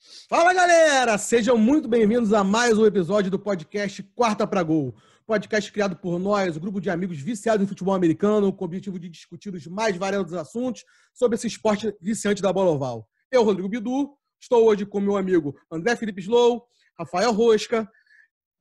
Fala, galera! Sejam muito bem-vindos a mais um episódio do podcast Quarta pra Gol. Podcast criado por nós, um grupo de amigos viciados em futebol americano, com o objetivo de discutir os mais variados assuntos sobre esse esporte viciante da bola oval. Eu, Rodrigo Bidu, estou hoje com meu amigo André Felipe Slow, Rafael Rosca,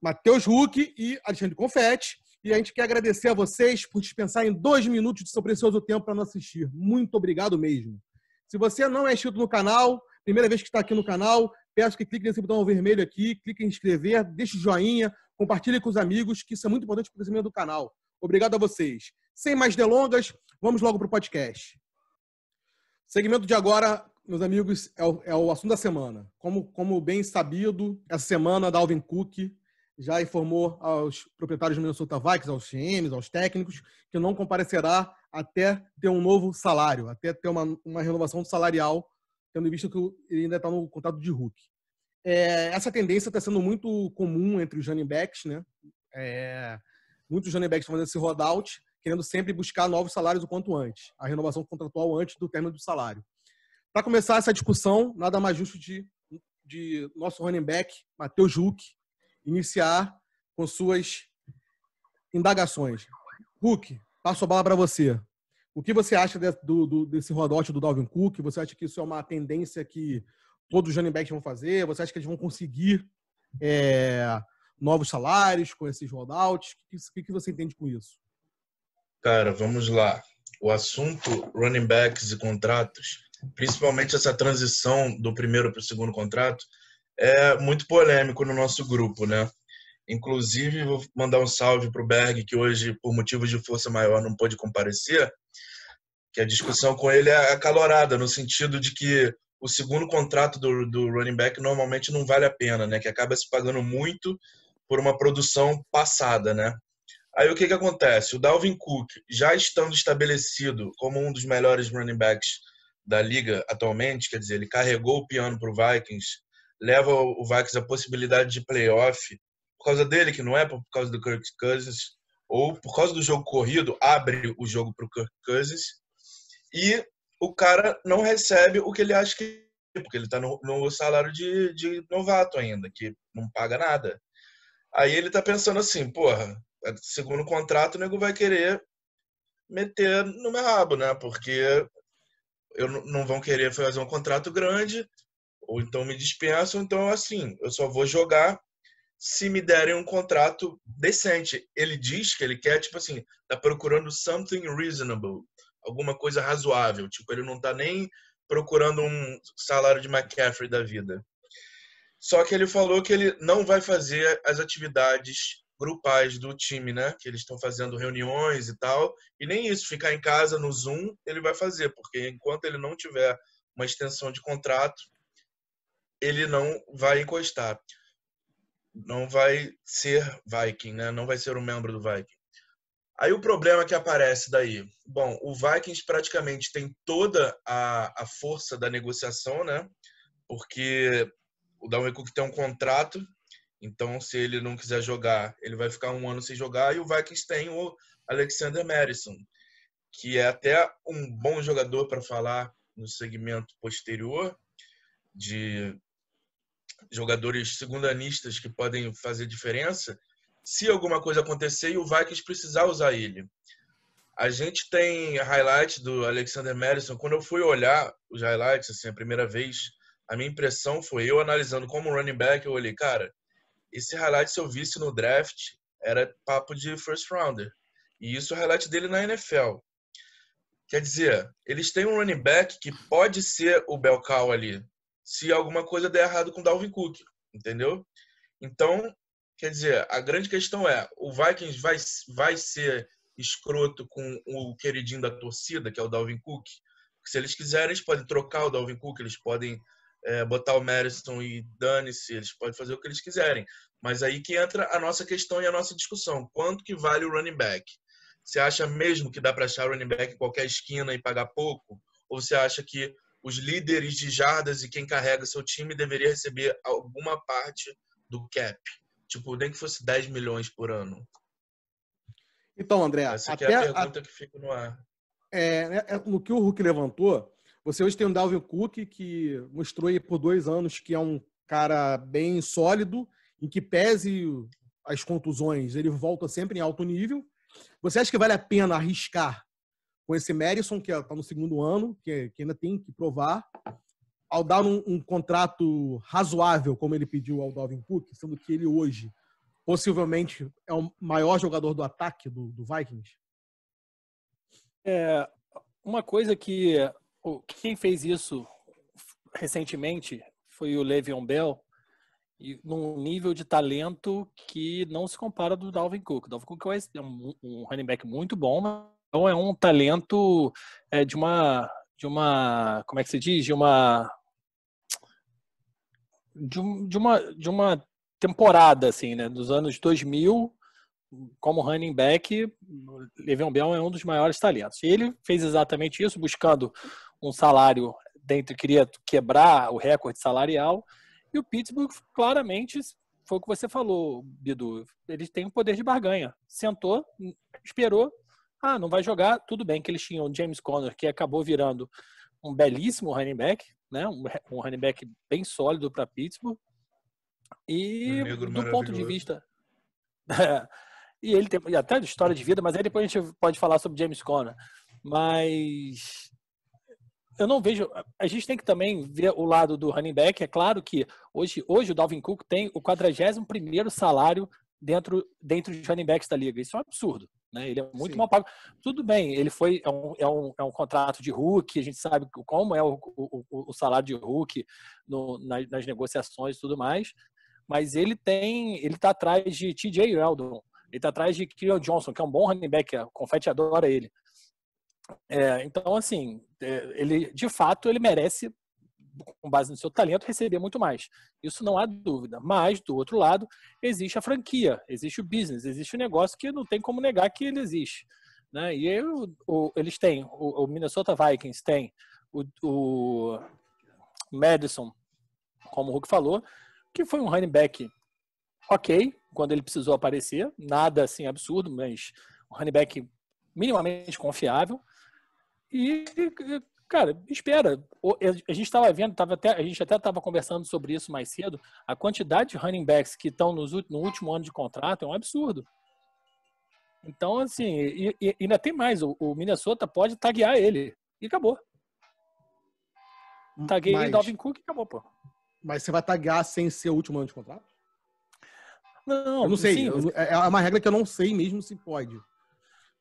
Matheus Huck e Alexandre Confetti. E a gente quer agradecer a vocês por dispensar em 2 minutos de seu precioso tempo para nos assistir. Muito obrigado mesmo. Se você não é inscrito no canal, primeira vez que está aqui no canal, peço que clique nesse botão vermelho aqui, clique em inscrever, deixe o joinha, compartilhe com os amigos, que isso é muito importante para o crescimento do canal. Obrigado a vocês. Sem mais delongas, vamos logo para o podcast. O segmento de agora, meus amigos, é o assunto da semana. Como bem sabido, essa semana, Dalvin Cook já informou aos proprietários do Minnesota Vikings, aos GMs, aos técnicos, que não comparecerá até ter um novo salário, até ter uma renovação salarial, tendo em vista que ele ainda está no contrato de Hulk. Essa tendência está sendo muito comum entre os running backs, né? Muitos running backs estão fazendo esse rollout, querendo sempre buscar novos salários o quanto antes, a renovação contratual antes do término do salário. Para começar essa discussão, nada mais justo de nosso running back, Matheus Huck, iniciar com suas indagações. Huck, passo a bola para você. O que você acha desse rollout do Dalvin Cook? Você acha que isso é uma tendência que todos os running backs vão fazer? Você acha que eles vão conseguir novos salários com esses rollouts? O que você entende com isso? Cara, vamos lá. O assunto running backs e contratos, principalmente essa transição do primeiro para o segundo contrato, é muito polêmico no nosso grupo, né? Inclusive, vou mandar um salve para o Berg, que hoje, por motivos de força maior, não pôde comparecer, que a discussão com ele é acalorada, no sentido de que o segundo contrato do running back normalmente não vale a pena, né? Que acaba se pagando muito por uma produção passada, né? Aí o que acontece? O Dalvin Cook, já estando estabelecido como um dos melhores running backs da liga atualmente, quer dizer, ele carregou o piano para o Vikings, leva o Vikings à possibilidade de playoff, por causa dele, que não é por causa do Kirk Cousins, ou por causa do jogo corrido, abre o jogo para o Kirk Cousins, e o cara não recebe o que ele acha que... porque ele está no salário de novato ainda, que não paga nada. Aí ele tá pensando assim, porra, segundo contrato, o nego vai querer meter no meu rabo, né? Porque não vão querer fazer um contrato grande, ou então me dispensam, então assim, eu só vou jogar se me derem um contrato decente. Ele diz que ele quer, tipo assim, tá procurando something reasonable, alguma coisa razoável, tipo, ele não tá nem procurando um salário de McCaffrey da vida. Só que ele falou que ele não vai fazer as atividades grupais do time, né? Que eles estão fazendo reuniões e tal. E nem isso, ficar em casa no Zoom, ele vai fazer, porque enquanto ele não tiver uma extensão de contrato, ele não vai encostar. Não vai ser Viking, né? Não vai ser um membro do Viking. Aí o problema que aparece daí. Bom, o Vikings praticamente tem toda a força da negociação, né? Porque o Dalvin Cook tem um contrato, então se ele não quiser jogar, ele vai ficar 1 ano sem jogar, e o Vikings tem o Alexander Mattison, que é até um bom jogador para falar no segmento posterior, de jogadores segundanistas que podem fazer diferença, se alguma coisa acontecer e o Vikings precisar usar ele. A gente tem highlights do Alexander Mattison. Quando eu fui olhar os highlights, assim, a primeira vez, a minha impressão foi, eu analisando como running back, eu olhei, cara, esse highlight, se eu visse no draft, era papo de first rounder. E isso é o highlight dele na NFL. Quer dizer, eles têm um running back que pode ser o bell cow ali, se alguma coisa der errado com o Dalvin Cook, entendeu? Então, quer dizer, a grande questão é, o Vikings vai ser escroto com o queridinho da torcida, que é o Dalvin Cook? Se eles quiserem, eles podem trocar o Dalvin Cook, eles podem botar o Madison e dane-se, eles podem fazer o que eles quiserem. Mas aí que entra a nossa questão e a nossa discussão. Quanto que vale o running back? Você acha mesmo que dá para achar running back em qualquer esquina e pagar pouco? Ou você acha que os líderes de jardas e quem carrega seu time deveria receber alguma parte do cap? Tipo, nem que fosse 10 milhões por ano. Então, André, Essa aqui é a pergunta que fica no ar. No que o Hulk levantou, Você hoje tem um Dalvin Cook que mostrou aí por 2 anos que é um cara bem sólido, em que pese as contusões, ele volta sempre em alto nível. Você acha que vale a pena arriscar com esse Madison, que está no 2º ano, que ainda tem que provar, ao dar um contrato razoável, como ele pediu ao Dalvin Cook, sendo que ele hoje, possivelmente, é o maior jogador do ataque do Vikings? Uma coisa que quem fez isso recentemente foi o Le'Veon Bell, e num nível de talento que não se compara do Dalvin Cook. O Dalvin Cook é um running back muito bom, mas não é um talento de uma como é que se diz? De uma temporada, assim, né? Dos anos 2000, como running back, Le'Veon Bell é um dos maiores talentos. E ele fez exatamente isso, buscando um salário queria quebrar o recorde salarial, e o Pittsburgh claramente foi o que você falou, Bidu. Eles têm um poder de barganha. Sentou, esperou, não vai jogar, tudo bem que eles tinham o James Conner, que acabou virando um belíssimo running back, né? Um running back bem sólido para Pittsburgh. E do ponto de vista e ele tem até história de vida, mas aí depois a gente pode falar sobre James Conner. Mas eu não vejo. A gente tem que também ver o lado do running back. É claro que hoje o Dalvin Cook tem o 41º salário dentro dos running backs da liga. Isso é um absurdo, né? Ele é muito mal pago. Tudo bem, ele é um contrato de rookie. A gente sabe como é o salário de rookie nas negociações e tudo mais. Mas ele está atrás de TJ Yeldon. Ele está atrás de Kyle Johnson, que é um bom running back. A Confetti adora ele. Então, assim, ele de fato ele merece, com base no seu talento, receber muito mais. Isso não há dúvida. Mas, do outro lado, existe a franquia, existe o business, existe o negócio que não tem como negar que ele existe, né? E aí, eles têm, o Minnesota Vikings tem o Madison, como o Hulk falou, que foi um running back ok, quando ele precisou aparecer, nada assim absurdo, mas um running back minimamente confiável. E, cara, espera. A gente estava vendo, a gente até estava conversando sobre isso mais cedo, a quantidade de running backs que estão no último ano de contrato é um absurdo. Então, assim, e ainda tem mais, o Minnesota pode taguear ele, e acabou. Taguei Dalvin Cook e acabou, pô. Mas você vai taguear sem ser o último ano de contrato? Não, eu não sei. Sim, é uma regra que eu não sei mesmo se pode.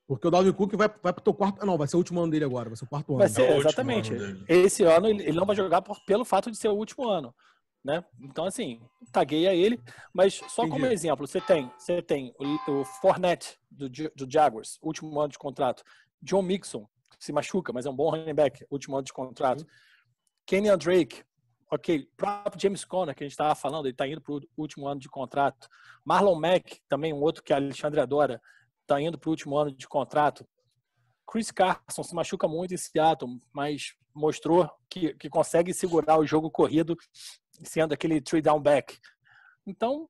Porque o Dalvin Cook vai pro teu quarto... Não, vai ser o último ano dele agora. Vai ser o 4º ano. Vai ser, exatamente. Esse ano ele não vai jogar pelo fato de ser o último ano, né? Então, assim, tagueia ele. Mas só Entendi. Como exemplo, você tem o Fournette do Jaguars, último ano de contrato. John Mixon, que se machuca, mas é um bom running back, último ano de contrato. Kenyan Drake, ok. Próprio James Conner, que a gente estava falando, ele está indo para o último ano de contrato. Marlon Mack, também um outro que a Alexandre adora, está indo para o último ano de contrato. Chris Carson se machuca muito em Seattle, mas mostrou que consegue segurar o jogo corrido sendo aquele 3-down back. Então,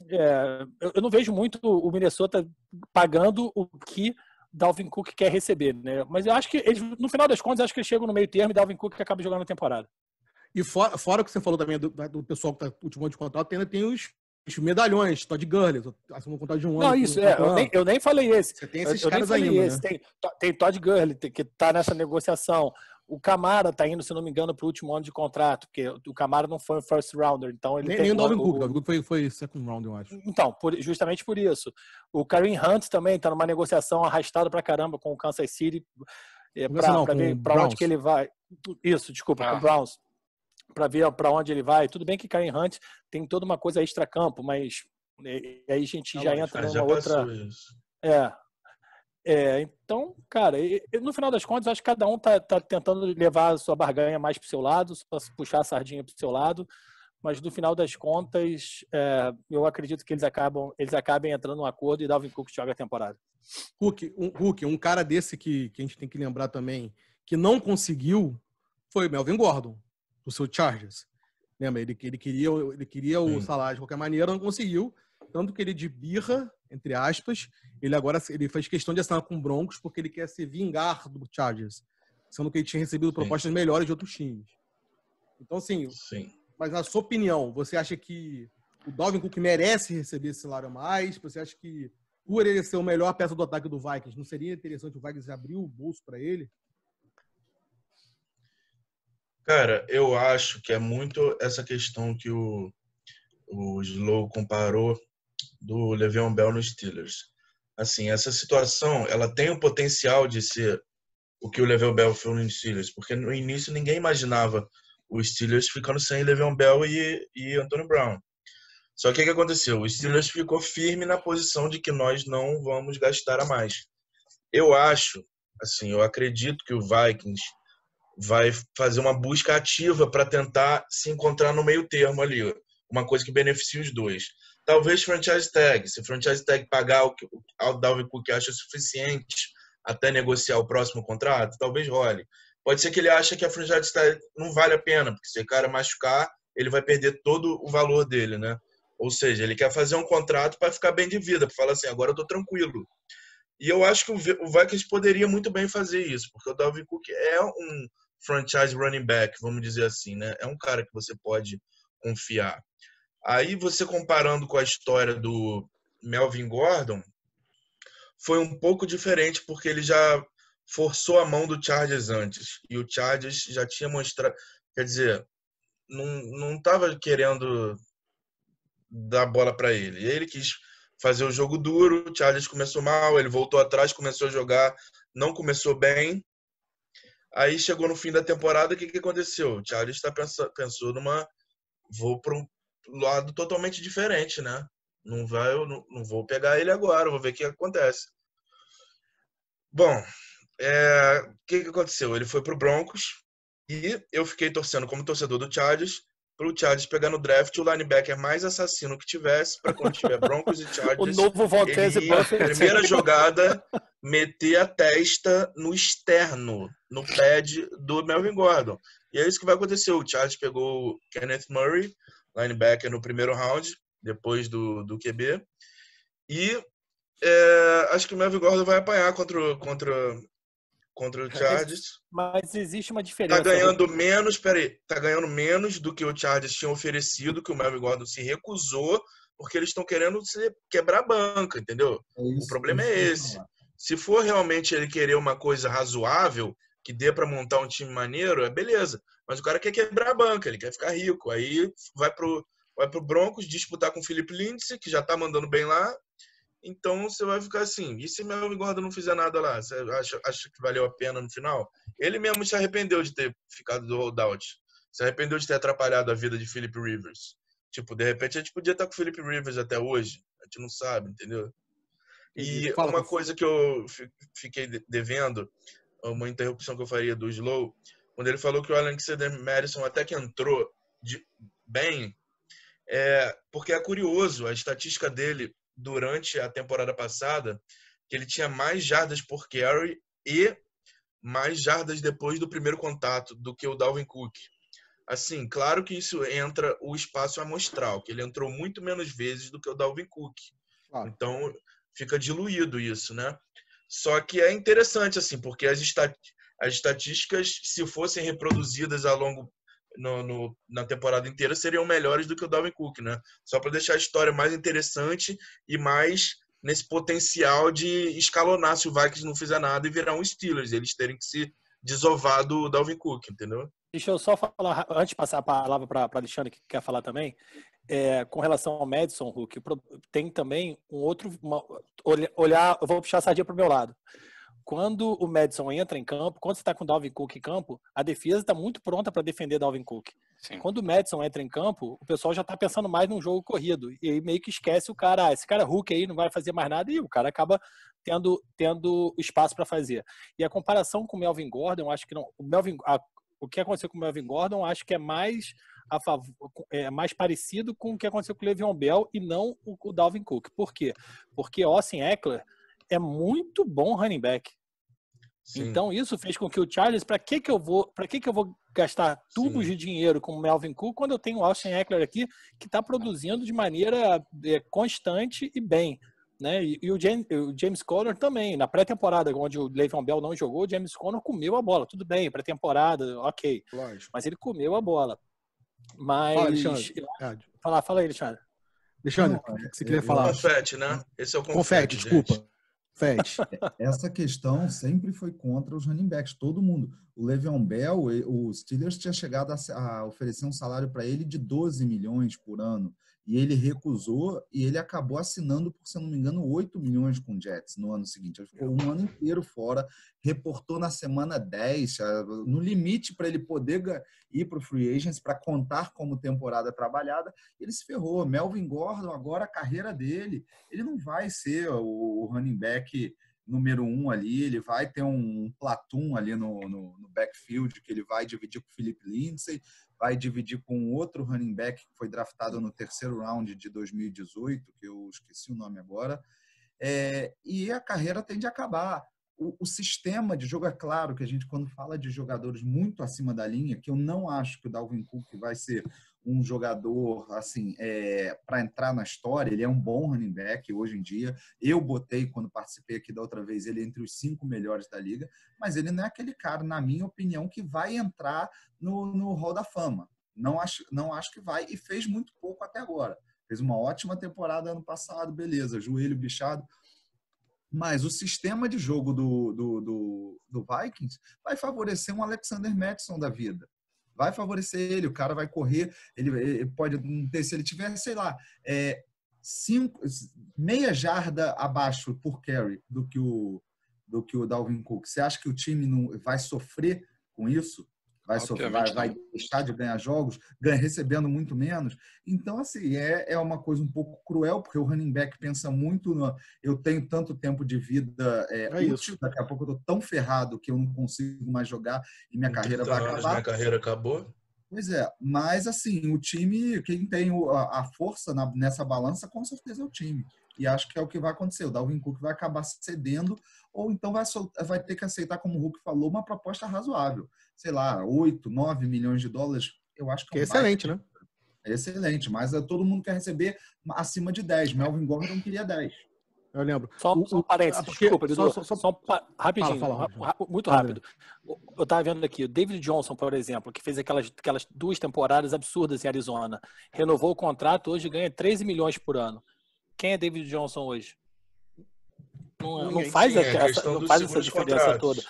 eu não vejo muito o Minnesota pagando o que Dalvin Cook quer receber, né? Mas eu acho que eles, no final das contas, acho que eles chegam no meio termo e Dalvin Cook acaba jogando a temporada. E fora o que você falou também do pessoal que está no último ano de contrato, ainda tem os medalhões, Todd Gurley, assumou um contrato de um ano. Não, isso, eu nem falei esse. Você tem esses caras ainda, né? Tem Todd Gurley, que está nessa negociação. O Camara está indo, se não me engano, para o último ano de contrato, porque o Camara não foi um first rounder, então ele nem o Dalvin Cook. O Dalvin Cook foi second round, eu acho. Então, justamente por isso. O Kareem Hunt também está numa negociação arrastada pra caramba com o Kansas City, para ver para onde que ele vai. Isso, desculpa, com o Browns. Para ver para onde ele vai. Tudo bem que Kareem Hunt tem toda uma coisa extra-campo, mas aí a gente já entra numa outra... Então, cara, no final das contas, acho que cada um tá tentando levar a sua barganha mais pro seu lado, puxar a sardinha pro seu lado, mas no final das contas, eu acredito que eles acabem entrando num acordo e Dalvin Cook joga a temporada. Hulk, um cara desse que a gente tem que lembrar também, que não conseguiu, foi o Melvin Gordon, do seu Chargers. Lembra? Ele queria o salário de qualquer maneira, não conseguiu. Tanto que ele, de birra, entre aspas, ele faz questão de assinar com o Broncos porque ele quer se vingar do Chargers. sendo que ele tinha recebido propostas melhores de outros times. Então, assim, mas na sua opinião, você acha que o Dalvin Cook merece receber esse salário a mais? Você acha que, por ele ser o melhor peça do ataque do Vikings, não seria interessante o Vikings abrir o bolso para ele? Cara, eu acho que é muito essa questão que o Slow comparou do Le'Veon Bell nos Steelers. Assim, essa situação, ela tem o potencial de ser o que o Le'Veon Bell foi nos Steelers, porque no início ninguém imaginava os Steelers ficando sem Le'Veon Bell e Antonio Brown. Só que o que aconteceu? O Steelers ficou firme na posição de que nós não vamos gastar a mais. Eu acho, assim, eu acredito que o Vikings vai fazer uma busca ativa para tentar se encontrar no meio termo ali, uma coisa que beneficie os dois. Talvez franchise tag, se franchise tag pagar o que o Dalvin Cook acha suficiente até negociar o próximo contrato, talvez role. Pode ser que ele ache que a franchise tag não vale a pena, porque se o cara machucar, ele vai perder todo o valor dele, né? Ou seja, ele quer fazer um contrato para ficar bem de vida, para falar assim, agora eu tô tranquilo. E eu acho que o Vikings poderia muito bem fazer isso, porque o Dalvin Cook é um franchise running back, vamos dizer assim, né? É um cara que você pode confiar. Aí você comparando com a história do Melvin Gordon, foi um pouco diferente porque ele já forçou a mão do Chargers antes. E o Chargers já tinha mostrado, quer dizer, não estava querendo dar bola para ele. E ele quis fazer o jogo duro, o Chargers começou mal, ele voltou atrás, começou a jogar, não começou bem. Aí chegou no fim da temporada, o que aconteceu? O Chargers pensou vou para um lado totalmente diferente, né? Não vou pegar ele agora, vou ver o que acontece. Bom, o que aconteceu? Ele foi pro Broncos e eu fiquei torcendo como torcedor do Chargers pro Chargers pegar no draft o linebacker mais assassino que tivesse para quando tiver Broncos e Chargers, o novo Valtese ele ia, Buffett. primeira jogada, meter a testa no externo, no pad do Melvin Gordon. E é isso que vai acontecer. O Chargers pegou o Kenneth Murray, linebacker, no primeiro round, depois do QB. E acho que o Melvin Gordon vai apanhar contra o Chargers. Mas existe uma diferença. Tá ganhando menos do que o Chargers tinha oferecido, que o Melvin Gordon se recusou, porque eles estão querendo quebrar a banca, entendeu? O problema é esse. Se for realmente ele querer uma coisa razoável, que dê para montar um time maneiro, beleza. Mas o cara quer quebrar a banca, ele quer ficar rico. Aí vai pro Broncos disputar com o Philip Lindsay, que já tá mandando bem lá. Então você vai ficar assim, e se o Melvin Gordon não fizer nada lá? Você acha que valeu a pena no final? Ele mesmo se arrependeu de ter ficado do holdout. Se arrependeu de ter atrapalhado a vida de Philip Rivers. Tipo, de repente a gente podia estar com o Philip Rivers até hoje. A gente não sabe, entendeu? E uma coisa que eu fiquei devendo, uma interrupção que eu faria do Slow, quando ele falou que o Alexander Mattison até que entrou bem, porque é curioso, a estatística dele durante a temporada passada, que ele tinha mais jardas por carry e mais jardas depois do primeiro contato do que o Dalvin Cook. Assim, claro que isso entra o espaço amostral, que ele entrou muito menos vezes do que o Dalvin Cook. Então, fica diluído isso, né? Só que é interessante, assim, porque as estatísticas, se fossem reproduzidas ao longo na temporada inteira, seriam melhores do que o Dalvin Cook, né? Só para deixar a história mais interessante e mais nesse potencial de escalonar se o Vikings não fizer nada e virar um Steelers, eles terem que se desovar do Dalvin Cook, entendeu? Deixa eu só falar, antes de passar a palavra para Alexandre, que quer falar também, com relação ao Madison, Hulk, tem também um outro... eu vou puxar a sardinha para o meu lado. Quando o Madison entra em campo, quando você está com o Dalvin Cook em campo, a defesa está muito pronta para defender Dalvin Cook. Sim. Quando o Madison entra em campo, o pessoal já está pensando mais num jogo corrido. E aí meio que esquece o cara, esse cara Hulk aí não vai fazer mais nada, e o cara acaba tendo espaço para fazer. E a comparação com o Melvin Gordon, eu acho que não. O que aconteceu com o Melvin Gordon, acho que é mais parecido com o que aconteceu com o Le'Veon Bell e não o Dalvin Cook. Por quê? Porque Austin Ekeler é muito bom running back. Sim. Então isso fez com que o Chargers, para que eu vou gastar tubos de dinheiro com o Melvin Cook quando eu tenho o Austin Ekeler aqui que está produzindo de maneira constante e bem. né? E o James Conner também, na pré-temporada, onde o Le'Veon Bell não jogou, o James Conner comeu a bola. Tudo bem, pré-temporada, ok. Lógico. Mas ele comeu a bola. Mas... Fala, Alexandre. Fala aí, Alexandre. Alexandre, o que você queria falar? Confete, né? Esse é o confete, desculpa. Confete. Essa questão sempre foi contra os running backs, todo mundo. O Le'Veon Bell, o Steelers tinha chegado a oferecer um salário para ele de 12 milhões por ano. E ele recusou e ele acabou assinando, por se eu não me engano, 8 milhões com o Jets no ano seguinte. Ele ficou um ano inteiro fora, reportou na semana 10, no limite para ele poder ir para o Free Agents, para contar como temporada trabalhada. Ele se ferrou. Melvin Gordon, agora a carreira dele, ele não vai ser o running back número 1 ali, ele vai ter um platoon ali no backfield que ele vai dividir com o Philip Lindsay, vai dividir com outro running back que foi draftado no terceiro round de 2018, que eu esqueci o nome agora, e a carreira tende a acabar. O sistema de jogo, é claro que a gente, quando fala de jogadores muito acima da linha, que eu não acho que o Dalvin Cook vai ser um jogador assim para entrar na história, ele é um bom running back hoje em dia. Eu botei, quando participei aqui da outra vez, ele entre os 5 melhores da liga, mas ele não é aquele cara, na minha opinião, que vai entrar no Hall da Fama. Não acho que vai, e fez muito pouco até agora. Fez uma ótima temporada ano passado, beleza, joelho bichado. Mas o sistema de jogo do Vikings vai favorecer um Alexander Mattison da vida. Vai favorecer ele, o cara vai correr, ele pode ter, se ele tiver, sei lá, meia jarda abaixo por carry do que o Dalvin Cook. Você acha que o time não vai sofrer com isso? Vai deixar de ganhar jogos, recebendo muito menos? Então, assim, é uma coisa um pouco cruel, porque o running back pensa muito eu tenho tanto tempo de vida útil, daqui a pouco eu estou tão ferrado que eu não consigo mais jogar e minha carreira vai acabar. Minha carreira acabou. Pois é, mas assim, o time, quem tem a força nessa balança, com certeza é o time. E acho que é o que vai acontecer. O Dalvin Cook vai acabar cedendo, ou então vai ter que aceitar, como o Hulk falou, uma proposta razoável. Sei lá, 8, 9 milhões de dólares. Eu acho que é excelente, né? É excelente, mas todo mundo quer receber acima de 10. Melvin Gordon queria 10. Eu lembro. Só um parênteses, desculpa, Dudu. Rapidinho, fala. Muito rápido. Eu estava vendo aqui, o David Johnson, por exemplo, que fez aquelas 2 temporadas absurdas em Arizona, renovou o contrato, hoje ganha 13 milhões por ano. Quem é David Johnson hoje? Não faz essa diferença toda.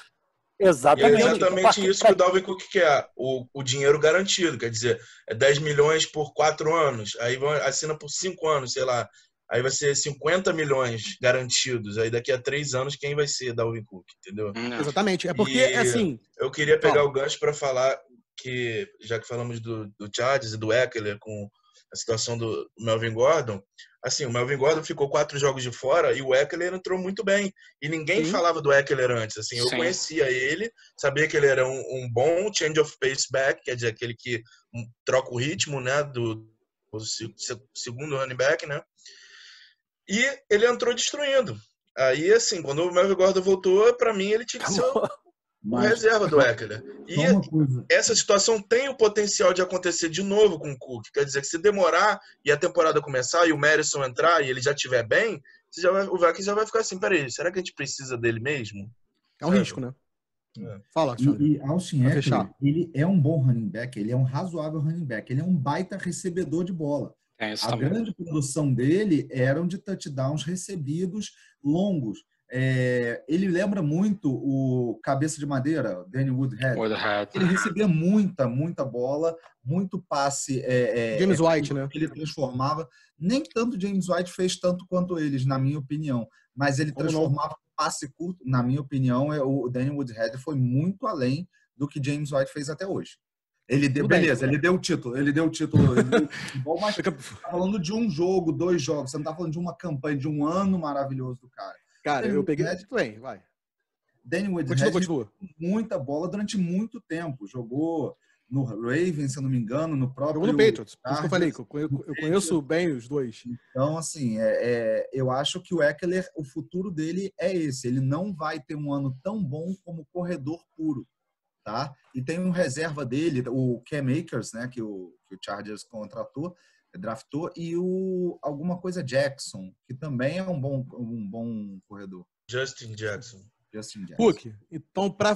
Exatamente. E é exatamente isso que o Dalvin Cook quer, o dinheiro garantido, quer dizer, é 10 milhões por 4 anos, aí assina por 5 anos, sei lá, aí vai ser 50 milhões garantidos, aí daqui a 3 anos quem vai ser Dalvin Cook, entendeu? Exatamente, é porque, assim... Eu queria pegar o gancho para falar que, já que falamos do Chargers e do Ekeler com a situação do Melvin Gordon, assim, o Melvin Gordon ficou 4 jogos de fora e o Ekeler entrou muito bem. E ninguém falava do Ekeler antes. Assim, eu conhecia ele, sabia que ele era um bom change of pace back, quer dizer, aquele que troca o ritmo, né, do segundo running back, né? E ele entrou destruindo. Aí, assim, quando o Melvin Gordon voltou, para mim ele tinha que ser o reserva do Ekeler. E essa situação tem o potencial de acontecer de novo com o Cook. Quer dizer que se demorar e a temporada começar e o Madison entrar e ele já estiver bem, o Vikings já vai ficar assim, peraí, será que a gente precisa dele mesmo? É um risco, né? Fala, E Austin Ekeler, ele é um bom running back, ele é um razoável running back, ele é um baita recebedor de bola. A grande produção dele eram de touchdowns recebidos longos. Ele lembra muito o cabeça de madeira, Danny Woodhead. Ele recebia muita bola, muito passe. James White, né? Ele transformava. Nem tanto James White fez tanto quanto eles, na minha opinião. Mas ele transformava passe curto. Na minha opinião, o Danny Woodhead foi muito além do que James White fez até hoje. Ele deu o título. Mas você tá falando de um jogo, 2 jogos. Você não tá falando de uma campanha, de um ano maravilhoso do cara. Cara, eu peguei... Bem, vai. Danny Woodhead jogou muita bola durante muito tempo. Jogou no Ravens, se eu não me engano, no próprio... Jogou no Patriots. Por isso que eu falei, que eu conheço bem os dois. Então, assim, eu acho que o Ekeler, o futuro dele é esse. Ele não vai ter um ano tão bom como corredor puro. tá? E tem um reserva dele, o Cam Akers, né, que o Chargers contratou, draftou, e alguma coisa Jackson, que também é um bom corredor. Justin Jackson. Hulk, então, para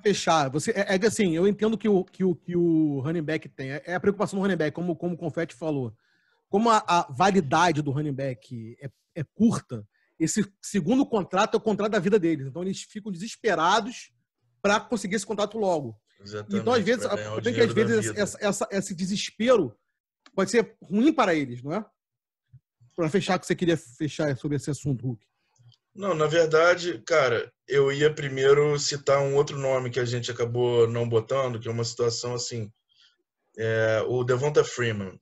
fechar, é que assim, eu entendo que o running back tem. É a preocupação do running back, como o Confetti falou. Como a validade do running back é curta, esse segundo contrato é o contrato da vida deles. Então, eles ficam desesperados para conseguir esse contrato logo. Exatamente. Então, às vezes, eu tenho que, às vezes, esse desespero pode ser ruim para eles, não é? Para fechar, que você queria fechar sobre esse assunto, Hulk. Não, na verdade, cara, eu ia primeiro citar um outro nome que a gente acabou não botando, que é uma situação assim, o Devonta Freeman.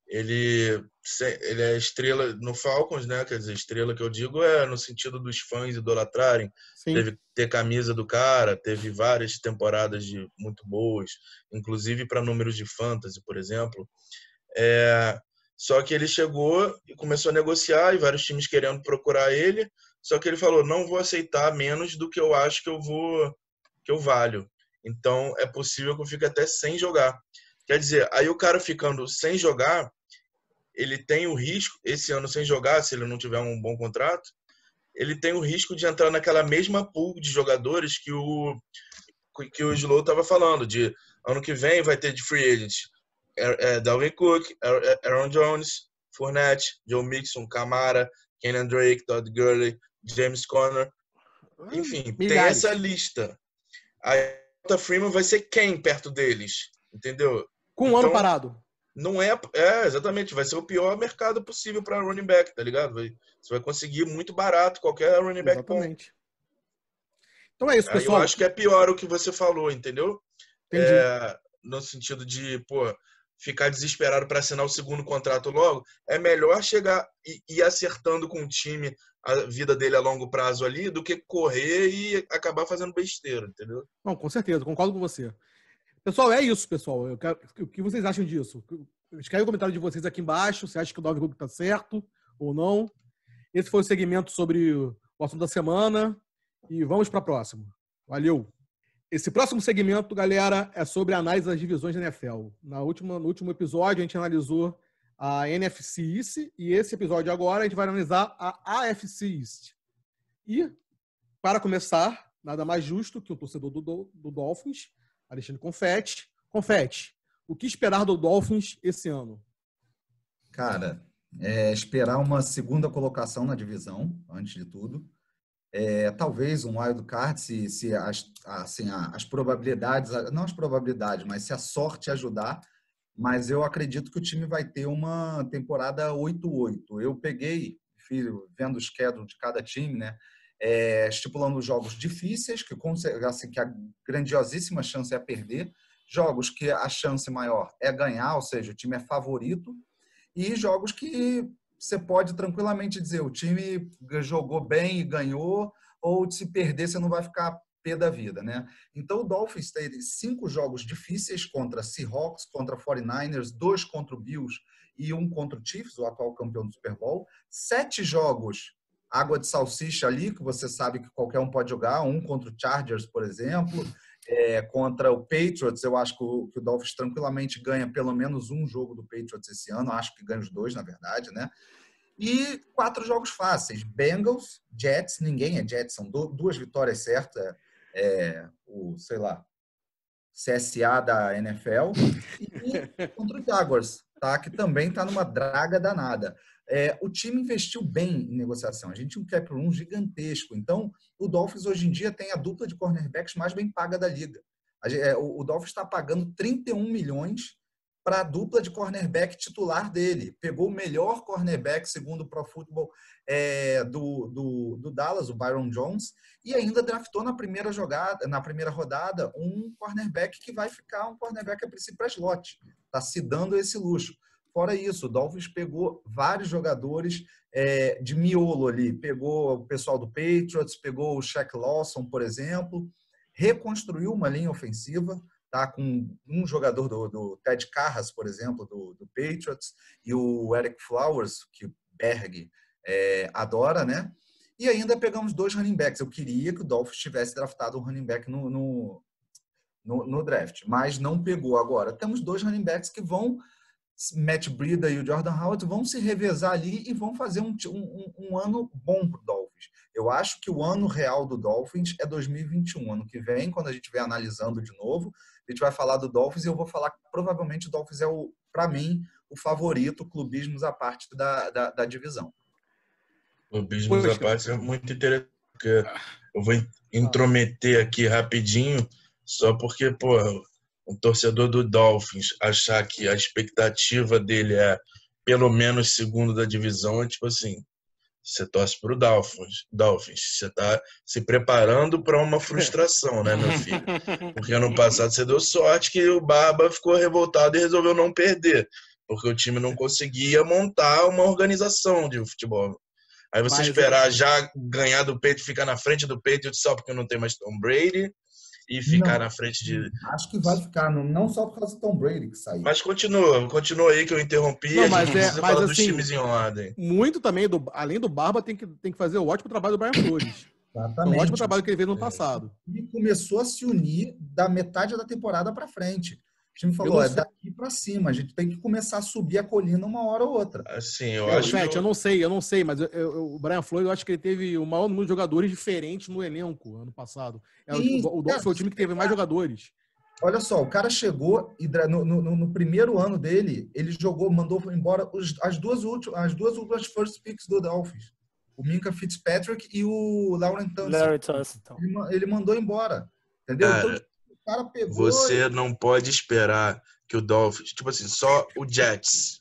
Ele é estrela no Falcons, né? Quer dizer, estrela que eu digo é no sentido dos fãs idolatrarem. Sim. Teve ter camisa do cara, teve várias temporadas muito boas, inclusive para números de fantasy, por exemplo. Só que ele chegou e começou a negociar e vários times querendo procurar ele. Só que ele falou, não vou aceitar menos do que eu acho que eu valho. Então, é possível que eu fique até sem jogar. Quer dizer, aí o cara ficando sem jogar, ele tem o risco, esse ano sem jogar, se ele não tiver um bom contrato, ele tem o risco de entrar naquela mesma pool de jogadores que o Slow estava falando, de ano que vem vai ter de free agent. Dalvin Cook, Aaron Jones, Fournette, Joe Mixon, Camara, Kenyan Drake, Todd Gurley, James Conner. Enfim, milhares. Tem essa lista. A Devonta Freeman vai ser quem perto deles? Entendeu? Com um ano parado. Não exatamente. Vai ser o pior mercado possível para running back, tá ligado? Você vai conseguir muito barato qualquer running back. Exatamente. Então é isso, pessoal. Eu acho que é pior o que você falou, entendeu? Entendi. No sentido de, ficar desesperado para assinar o segundo contrato logo, é melhor chegar e ir acertando com o time a vida dele a longo prazo ali do que correr e acabar fazendo besteira, entendeu? Não, com certeza, concordo com você. Pessoal, é isso, pessoal. O que vocês acham disso? Escreve o comentário de vocês aqui embaixo. Você acha que o Dalvin Cook está certo ou não? Esse foi o segmento sobre o assunto da semana. E vamos para a próxima. Valeu! Esse próximo segmento, galera, é sobre a análise das divisões da NFL. No último episódio, a gente analisou a NFC East e esse episódio agora a gente vai analisar a AFC East. E, para começar, nada mais justo que o torcedor do Dolphins, Alexandre Confetti. Confetti, o que esperar do Dolphins esse ano? Cara, esperar uma segunda colocação na divisão, antes de tudo. Talvez um wild card, se as probabilidades, não as probabilidades, mas se a sorte ajudar, mas eu acredito que o time vai ter uma temporada 8-8. Eu peguei, vendo o schedule de cada time, né, estipulando jogos difíceis, que a grandiosíssima chance é perder, jogos que a chance maior é ganhar, ou seja, o time é favorito, e jogos que você pode tranquilamente dizer, o time jogou bem e ganhou, ou se perder você não vai ficar pé da vida, né? Então o Dolphins teve 5 jogos difíceis contra Seahawks, contra 49ers, 2 contra o Bills e 1 contra o Chiefs, o atual campeão do Super Bowl. 7 jogos água de salsicha ali, que você sabe que qualquer um pode jogar, 1 contra o Chargers, por exemplo, contra o Patriots, eu acho que o Dolphins tranquilamente ganha pelo menos um jogo do Patriots esse ano, acho que ganha os 2, na verdade, né? E 4 jogos fáceis, Bengals, Jets, ninguém é Jets, são 2 vitórias certas, o CSA da NFL, e contra o Jaguars, tá? Que também está numa draga danada. O time investiu bem em negociação. A gente tinha um cap room gigantesco. Então, o Dolphins hoje em dia tem a dupla de cornerbacks mais bem paga da liga. O Dolphins está pagando 31 milhões para a dupla de cornerback titular dele. Pegou o melhor cornerback, segundo o Pro Football, do Dallas, o Byron Jones, e ainda draftou na primeira rodada, um cornerback que vai ficar um cornerback a princípio para slot. Está se dando esse luxo. Fora isso, o Dolphins pegou vários jogadores de miolo ali. Pegou o pessoal do Patriots, pegou o Shaq Lawson, por exemplo, reconstruiu uma linha ofensiva, tá, com um jogador do Ted Carras, por exemplo, do Patriots, e o Eric Flowers, que o Berg adora, né? E ainda pegamos 2 running backs. Eu queria que o Dolphins tivesse draftado um running back no draft, mas não pegou. Agora, temos 2 running backs que vão, Matt Breida e o Jordan Howard, vão se revezar ali e vão fazer um ano bom para o Dolphins. Eu acho que o ano real do Dolphins é 2021. Ano que vem, quando a gente estiver analisando de novo, a gente vai falar do Dolphins e eu vou falar que provavelmente o Dolphins é, para mim, o favorito, clubismos à parte da divisão. Clubismos à parte é muito interessante, porque eu vou intrometer aqui rapidinho, só porque, pô, um torcedor do Dolphins achar que a expectativa dele é pelo menos segundo da divisão, é tipo assim, você torce para o Dolphins, você está se preparando para uma frustração, né, meu filho? Porque ano passado você deu sorte que o Barba ficou revoltado e resolveu não perder, porque o time não conseguia montar uma organização de futebol. Aí você esperar já ganhar do Patriots, ficar na frente do Patriots só porque não tem mais Tom Brady e ficar na frente de... Acho que vai ficar, não só por causa do Tom Brady que saiu. Mas continua aí que eu interrompi. Não, a gente mas precisa falar dos assim, times em ordem. Muito também, além do Barba, tem que fazer o ótimo trabalho do Brian Flores. Exatamente. O ótimo trabalho que ele fez no ano passado. E começou a se unir da metade da temporada para frente. O time falou, daqui para cima, a gente tem que começar a subir a colina uma hora ou outra. Assim, eu acho que... Eu não sei, mas o Brian Flores, eu acho que ele teve o maior número de jogadores diferentes no elenco ano passado. O Dolphins foi o time que teve mais jogadores. Olha só, o cara chegou e no primeiro ano dele, ele mandou embora as duas últimas first picks do Dolphins. O Minka Fitzpatrick e o Lauren Tunsil. Ele mandou embora. Entendeu? Cara, o cara pegou... Você não pode esperar que o Dolphins... Tipo assim, só o Jets.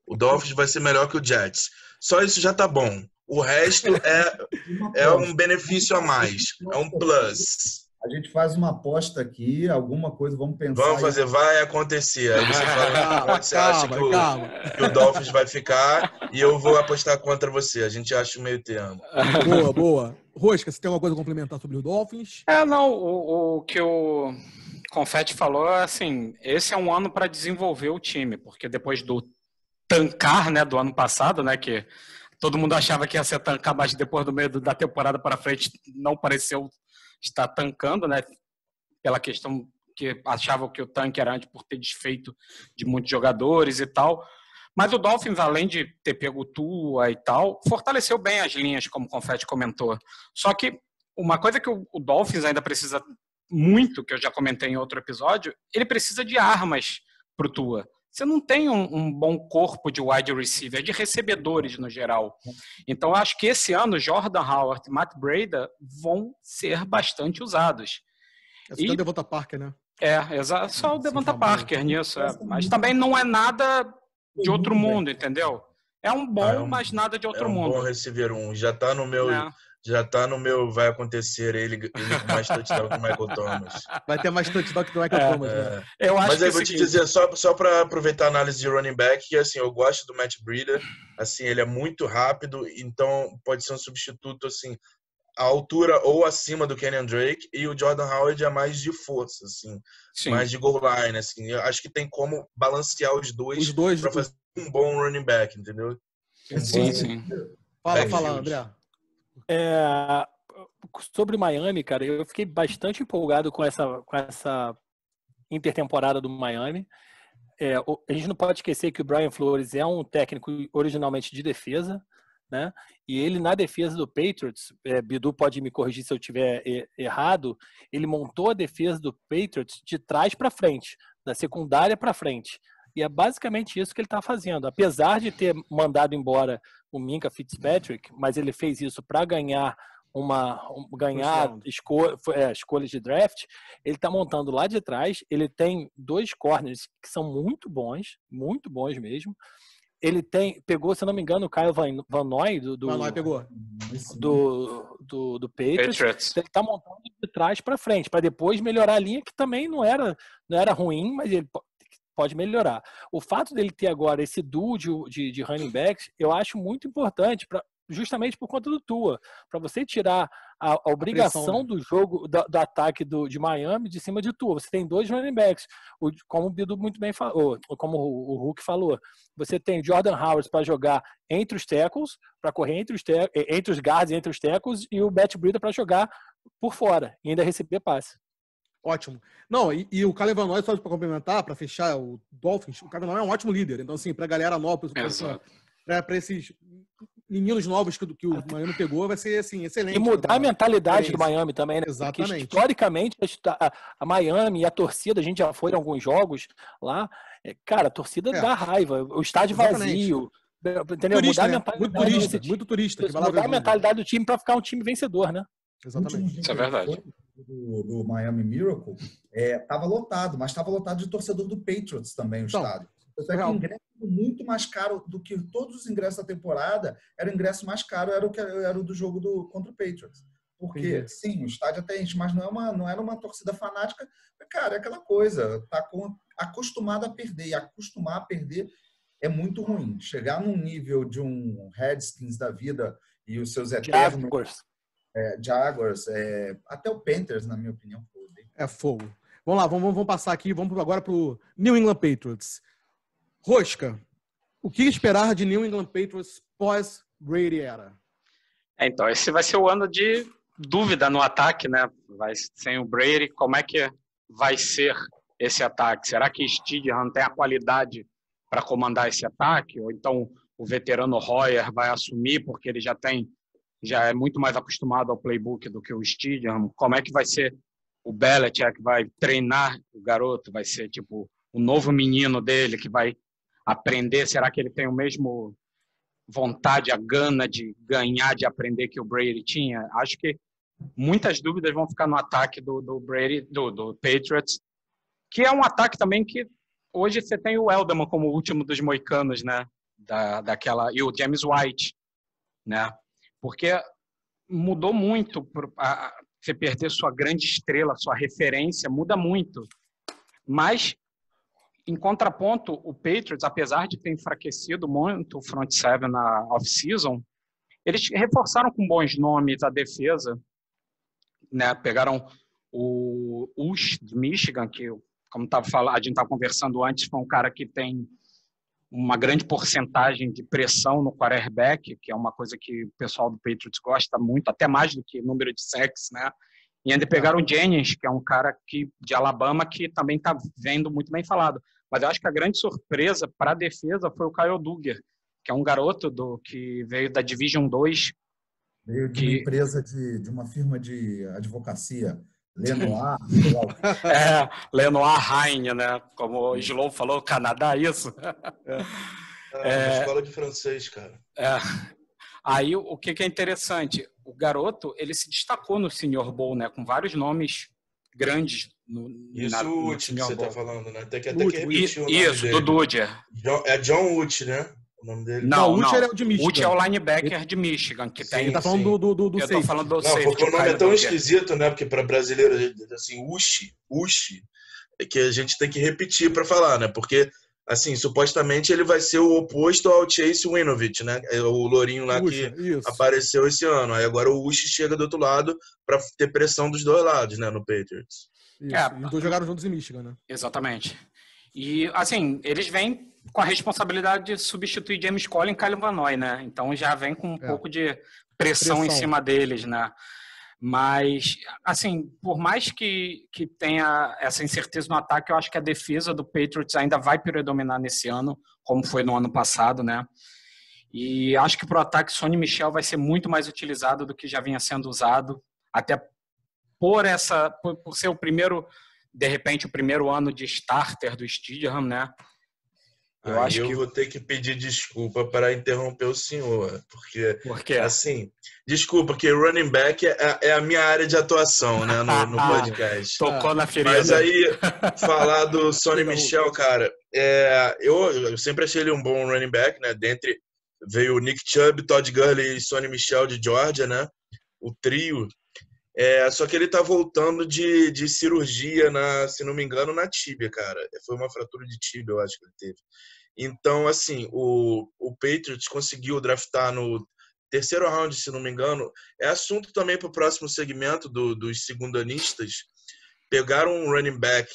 O Dolphins vai ser melhor que o Jets. Só isso já tá bom. O resto é um benefício a mais. É um plus. A gente faz uma aposta aqui, alguma coisa, vamos pensar... Vamos fazer, vai acontecer. Aí você fala onde você acha que o Dolphins vai ficar e eu vou apostar contra você. A gente acha o meio termo. Boa. Rosca, você tem alguma coisa a complementar sobre o Dolphins? Não, o que o Confetti falou, assim, esse é um ano para desenvolver o time, porque depois do tancar, né, do ano passado, né, que todo mundo achava que ia ser tancar, mas depois do meio da temporada para frente não pareceu estar tancando, né, pela questão que achavam que o tanque era antes por ter desfeito de muitos jogadores e tal. Mas o Dolphins, além de ter pego o Tua e tal, fortaleceu bem as linhas, como o Confetti comentou. Só que uma coisa que o Dolphins ainda precisa muito, que eu já comentei em outro episódio, ele precisa de armas para o Tua. Você não tem um bom corpo de wide receiver, de recebedores no geral. Então, eu acho que esse ano, Jordan Howard e Matt Breida vão ser bastante usados. Esse é o Devonta Parker, né? Exato. Só o Devonta Parker nisso. Mas também não é nada de outro mundo, entendeu? É um bom, mas nada de outro mundo. É um bom receiver 1. Já tá no meu... Já tá no meu vai acontecer ele com mais touchdown que o Michael Thomas. Vai ter mais touchdown que o Michael Thomas, né? Eu acho Mas aí vou te dizer, só para aproveitar a análise de running back, que assim, eu gosto do Matt Breida, assim, ele é muito rápido, então pode ser um substituto, assim, à altura ou acima do Kenyan Drake, e o Jordan Howard é mais de força, assim, mais de goal line, assim. Eu acho que tem como balancear os dois para fazer um bom running back, entendeu? Sim. Fala, André. Sobre Miami, cara, eu fiquei bastante empolgado com essa intertemporada do Miami. A gente não pode esquecer que o Brian Flores é um técnico originalmente de defesa, né? E ele, na defesa do Patriots, Bidu pode me corrigir se eu estiver errado, ele montou a defesa do Patriots de trás para frente, da secundária para frente. E é basicamente isso que ele está fazendo. Apesar de ter mandado embora o Minka Fitzpatrick, mas ele fez isso para ganhar escolhas de draft, ele está montando lá de trás. Ele tem 2 corners que são muito bons mesmo. Ele pegou, se eu não me engano, o Kyle Van Noy do Patriots. Ele está montando de trás para frente, para depois melhorar a linha, que também não era ruim, mas ele pode melhorar. O fato dele ter agora esse duo de running backs, eu acho muito importante, justamente por conta do Tua, para você tirar a obrigação do jogo, do ataque de Miami de cima de Tua. Você tem 2 running backs, como o Bidu muito bem falou, como o Hulk falou. Você tem Jordan Howard para jogar entre os tackles, para correr entre os guards e entre os tackles, e o Matt Breida para jogar por fora e ainda receber passe. Ótimo. Não, e o Kalen Van Noy, só para complementar, para fechar o Dolphins, o Kalen Van Noy é um ótimo líder. Então, assim, para a galera nova, para esses meninos novos que o Miami pegou, vai ser, assim, excelente. E mudar a mentalidade do Miami também, né? Exatamente. Porque, historicamente, a Miami e a torcida, a gente já foi em alguns jogos lá, cara, a torcida dá raiva, o estádio vazio, entendeu? Turista, mudar a né? mentalidade. Muito turista. Mudar a mentalidade do time para ficar um time vencedor, né? Exatamente. Isso é verdade. Do Miami Miracle estava lotado, mas estava lotado de torcedor do Patriots também, o estádio. O ingresso muito mais caro do que todos os ingressos da temporada, era o ingresso mais caro, era o do jogo contra o Patriots. Porque, sim, o estádio até enche, mas não era uma torcida fanática. Cara, é aquela coisa, tá acostumado a perder, e acostumar a perder é muito ruim. Chegar num nível de um Redskins da vida e os seus eternos... Jaguars, até o Panthers, na minha opinião. É fogo. Vamos lá, vamos passar aqui, vamos agora para o New England Patriots. Rosca, o que esperar de New England Patriots pós-Brady era? Então, esse vai ser o ano de dúvida no ataque, né? Sem o Brady, como é que vai ser esse ataque? Será que Stidham tem a qualidade para comandar esse ataque? Ou então o veterano Hoyer vai assumir porque ele já é muito mais acostumado ao playbook do que o Stidham? Como é que vai ser o Belichick, vai treinar o garoto? Vai ser tipo o novo menino dele que vai aprender? Será que ele tem o mesmo vontade, a gana de ganhar, de aprender que o Brady tinha? Acho que muitas dúvidas vão ficar no ataque do Brady, do Patriots, que é um ataque também que hoje você tem o Edelman como o último dos moicanos, né? E o James White, né? Porque mudou muito. Você perder sua grande estrela, sua referência, muda muito. Mas, em contraponto, o Patriots, apesar de ter enfraquecido muito o front seven na off-season, eles reforçaram com bons nomes a defesa, né? Pegaram o Ush de Michigan, que, como a gente estava conversando antes, foi um cara que tem uma grande porcentagem de pressão no quarterback, que é uma coisa que o pessoal do Patriots gosta muito, até mais do que número de sacks, né? E ainda pegaram o Jennings, que é um cara de Alabama, que também está vendo muito bem falado. Mas eu acho que a grande surpresa para a defesa foi o Kyle Duggar, que é um garoto que veio da Division 2. Veio de uma empresa, de uma firma de advocacia, Lenoir. Lenoir Hine, né? Como o Slow falou, Canadá, isso? Uma escola de francês, cara. Aí, o que é interessante? O garoto, ele se destacou no Senior Bowl, né? Com vários nomes grandes no último que você tá falando, né? Tem que até que repetir o nome isso, dele. do Dudger. É John Wood, né? O nome dele. Não, o Wood é o de Michigan. Wood é o linebacker de Michigan. Que tem, ele tá falando do eu tô falando do safety. Porque o nome é tão esquisito, né? Porque para brasileiro, assim, Ushi, é que a gente tem que repetir para falar, né? Porque, assim, supostamente ele vai ser o oposto ao Chase Winovich, né? O lourinho lá que apareceu esse ano. Aí agora o Ushi chega do outro lado para ter pressão dos dois lados, né? No Patriots. Os dois jogaram juntos em Michigan, né? Exatamente. E, assim, eles vêm com a responsabilidade de substituir James Colin e Kyle Van Noy, né? Então já vem com um pouco de pressão em cima deles, né? Mas, assim, por mais que tenha essa incerteza no ataque, eu acho que a defesa do Patriots ainda vai predominar nesse ano, como foi no ano passado, né? E acho que para o ataque, Sonny Michel vai ser muito mais utilizado do que já vinha sendo usado, até por ser o primeiro, de repente, o primeiro ano de starter do Stidham, né? Eu vou ter que pedir desculpa para interromper o senhor, porque, Por quê? assim, desculpa, que running back é a minha área de atuação, né, no podcast. Tocou na ferida. Mas aí, falar do Sonny Michel, cara, eu sempre achei ele um bom running back, né, veio o Nick Chubb, Todd Gurley e Sonny Michel de Georgia, né, o trio. Só que ele tá voltando de cirurgia, se não me engano, na tíbia, cara. Foi uma fratura de tíbia, eu acho que ele teve. Então, assim, o Patriots conseguiu draftar no terceiro round, se não me engano. É assunto também para o próximo segmento dos segundanistas. Pegaram um running back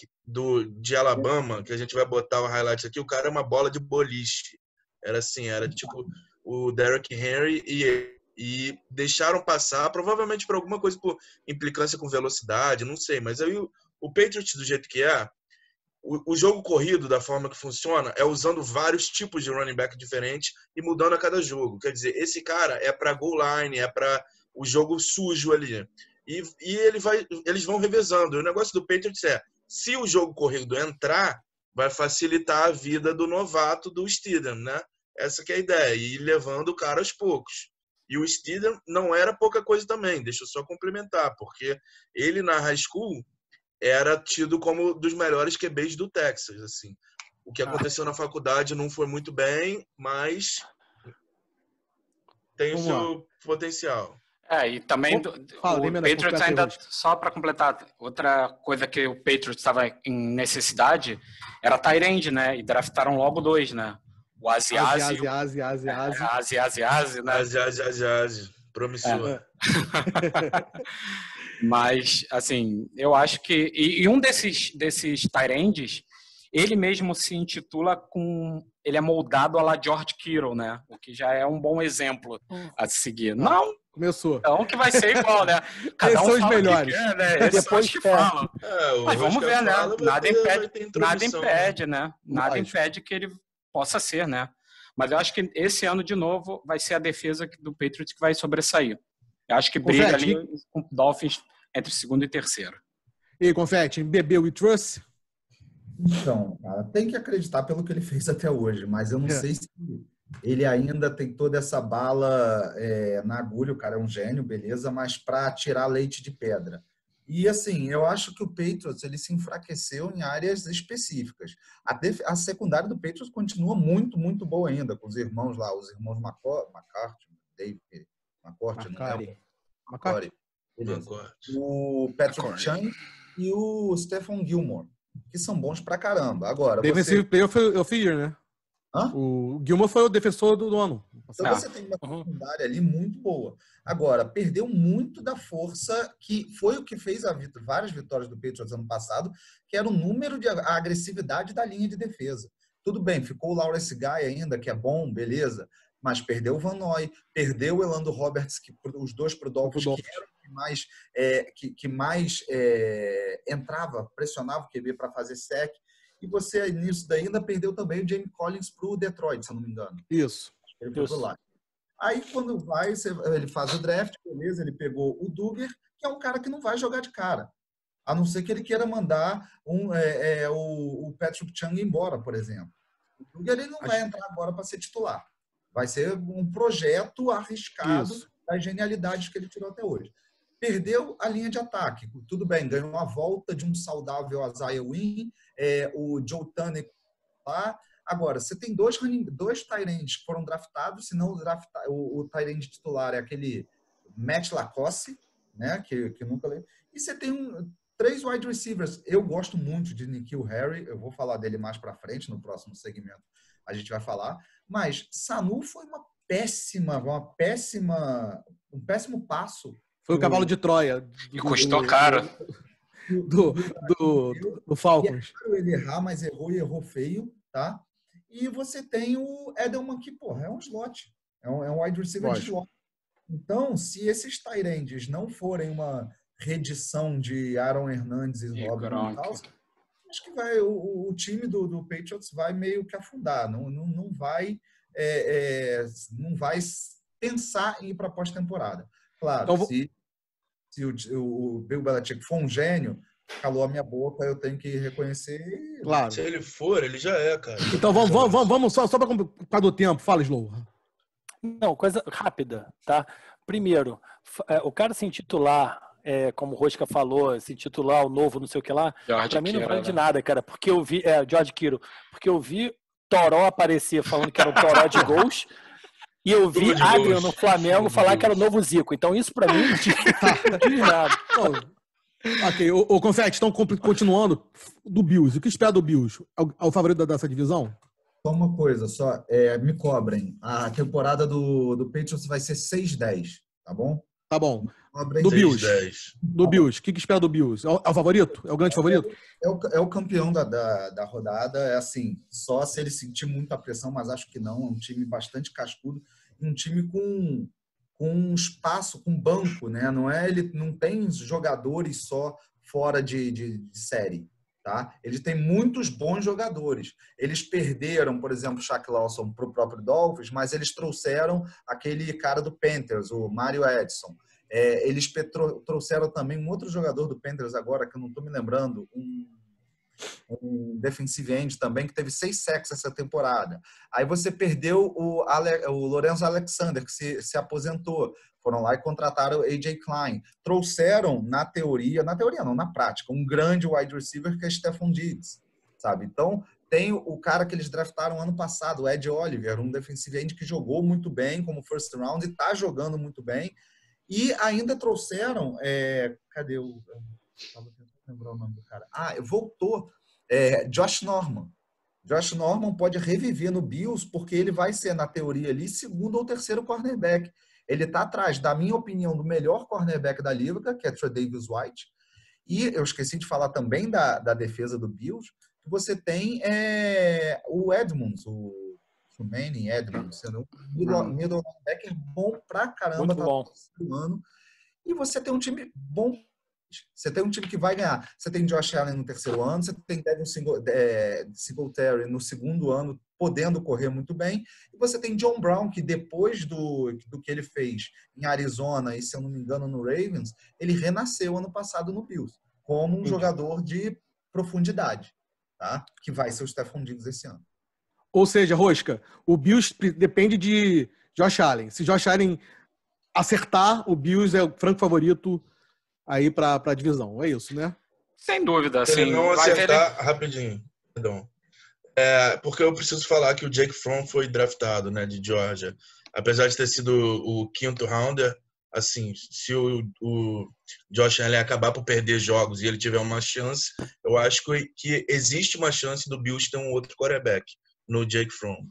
de Alabama, que a gente vai botar o highlight aqui. O cara é uma bola de boliche. Era tipo o Derrick Henry e deixaram passar, provavelmente por alguma coisa, por implicância com velocidade, não sei. Mas aí O Patriots, do jeito que é, o jogo corrido, da forma que funciona, é usando vários tipos de running back diferentes e mudando a cada jogo. Quer dizer, esse cara é para goal line, é para o jogo sujo ali. E eles vão revezando. E o negócio do Patriots é, se o jogo corrido entrar, vai facilitar a vida do novato do Steedham, né? Essa que é a ideia, e ir levando o cara aos poucos. E o Steedham não era pouca coisa também, deixa eu só complementar, porque ele na high school era tido como dos melhores QBs do Texas, assim. O que aconteceu na faculdade não foi muito bem, mas tem o seu potencial. E também o Patriots ainda, só para completar, outra coisa que o Patriots estava em necessidade era tight end, né? E draftaram logo 2, né? O Asiasi, né? Asiasi, promissor. Mas, assim, eu acho que... E um desses tight ends, ele mesmo se intitula com... Ele é moldado a la George Kittle, né? O que já é um bom exemplo a seguir. Não... Começou. Então que vai ser igual, né? Cada um são os melhores. Que quer, né? Depois que fala. Mas vamos ver, né? Nada impede, né? Nada impede que ele possa ser, né? Mas eu acho que esse ano, de novo, vai ser a defesa do Patriots que vai sobressair. Eu acho que briga ali com o Dolphins entre segundo e terceiro. E aí, Confete, bebeu e trouxe? Então, cara, tem que acreditar pelo que ele fez até hoje, mas eu não sei se ele ainda tem toda essa bala na agulha. O cara é um gênio, beleza, mas para tirar leite de pedra. E assim, eu acho que o Patriots ele se enfraqueceu em áreas específicas. A secundária do Patriots continua muito, muito boa ainda, com os irmãos lá, os irmãos McCourty, o Patrick Chung e o Stephon Gilmore, que são bons pra caramba. Agora, Defensive Player of the Year, né? O Gilmore foi o defensor do ano. Então você tem uma secundária ali muito boa. Agora, perdeu muito da força, que foi o que fez várias vitórias do Patriots ano passado, que era o número de agressividade da linha de defesa. Tudo bem, ficou o Lawrence Guy ainda, que é bom, beleza, mas perdeu o Van Noy, perdeu o Elando Roberts, os dois pro Dolphins, que eram que mais entrava, pressionava o QB para fazer sec. E você, nisso daí, ainda perdeu também o Jamie Collins para o Detroit, se eu não me engano. Isso. Ele foi lá. Aí, quando ele faz o draft, beleza, ele pegou o Dugger, que é um cara que não vai jogar de cara. A não ser que ele queira mandar o Patrick Chung embora, por exemplo. O Dugger ele não vai entrar agora para ser titular. Vai ser um projeto arriscado das genialidades que ele tirou até hoje. Perdeu a linha de ataque. Tudo bem, ganhou a volta de um saudável Isaiah Wynn, o Joe Tunney lá. Agora, você tem dois tight ends que foram draftados, se não o tight end titular é aquele Matt Lacoste, né, que nunca lembro. E você tem 3 wide receivers. Eu gosto muito de N'Keal Harry, eu vou falar dele mais para frente, no próximo segmento a gente vai falar. Mas Sanu foi um péssimo passo. Foi o cavalo de Troia. E custou caro. Do Falcons. Ele errar, mas errou feio, tá? E você tem o Edelman, que, porra, é um slot. É um wide receiver de slot. Então, se esses tight ends não forem uma reedição de Aaron Hernandes e Robin Gronkowski, acho que o time do Patriots vai meio que afundar. Não vai pensar em ir para a pós-temporada. Claro, então, se o Bill Belichick for um gênio, calou a minha boca, eu tenho que reconhecer. Claro. Se ele for, ele já é, cara. Então vamos só para por causa do tempo. Fala, Slow. Não, coisa rápida, tá? Primeiro, o cara se intitular, como o Rosca falou, se intitular o novo não sei o que lá, pra mim não vale de nada, cara, porque eu vi, George Kittle, porque eu vi Toró aparecer falando que era um Toró de gols, e eu vi Adrian no Flamengo falar que era o novo Zico. Então isso pra mim não diz nada. Ok, o Confete, estão continuando do Bills. O que espera do Bills? É o favorito dessa divisão? Só uma coisa, me cobrem. A temporada do Patriots vai ser 6-10, tá bom? Tá bom. Do Bills. Do Bills. O que espera do Bills? É o favorito? É o grande favorito? É o campeão da rodada. É assim, só se ele sentir muita pressão, mas acho que não. É um time bastante cascudo. Um time com espaço, com banco, né? Ele não tem jogadores só fora de série. Tá? Eles têm muitos bons jogadores. Eles perderam, por exemplo, o Shaq Lawson para o próprio Dolphins, mas eles trouxeram aquele cara do Panthers, o Mario Edson. Eles trouxeram também um outro jogador do Panthers agora, que eu não estou me lembrando, um defensive end também, que teve 6 sacks essa temporada. Aí você perdeu o Lorenzo Alexander, que se aposentou. Foram lá e contrataram o A.J. Klein. Trouxeram, na prática, um grande wide receiver que é Stephon Diggs, sabe? Então, tem o cara que eles draftaram ano passado, o Ed Oliver, um defensive end que jogou muito bem como first round e está jogando muito bem. E ainda trouxeram... cadê o... Estava tentando lembrar o nome do cara. Voltou. Josh Norman. Josh Norman pode reviver no Bills porque ele vai ser, na teoria ali, segundo ou terceiro cornerback. Ele está atrás, da minha opinião, do melhor cornerback da liga, que é Tre'Davious White. E eu esqueci de falar também da defesa do Bills, que você tem o Edmonds, o Manning Edmonds, middle linebacker bom pra caramba. Muito bom. Ano. E você tem um time bom. Você tem um time que vai ganhar. Você tem Josh Allen no terceiro ano, você tem Devin Singletary no segundo ano, podendo correr muito bem. E você tem John Brown, que depois do que ele fez em Arizona e, se eu não me engano, no Ravens, ele renasceu ano passado no Bills, como um jogador de profundidade, tá? Que vai ser o Stephon Diggs esse ano. Ou seja, Rosca, o Bills depende de Josh Allen. Se Josh Allen acertar, o Bills é o franco favorito aí para a divisão. É isso, né? Sem dúvida. Se ele não acertar, rapidinho, perdão. Porque eu preciso falar que o Jake Fromm foi draftado, né, de Georgia. Apesar de ter sido o quinto rounder, assim, se o Josh Allen acabar por perder jogos e ele tiver uma chance, eu acho que existe uma chance do Bills ter um outro quarterback no Jake Fromm.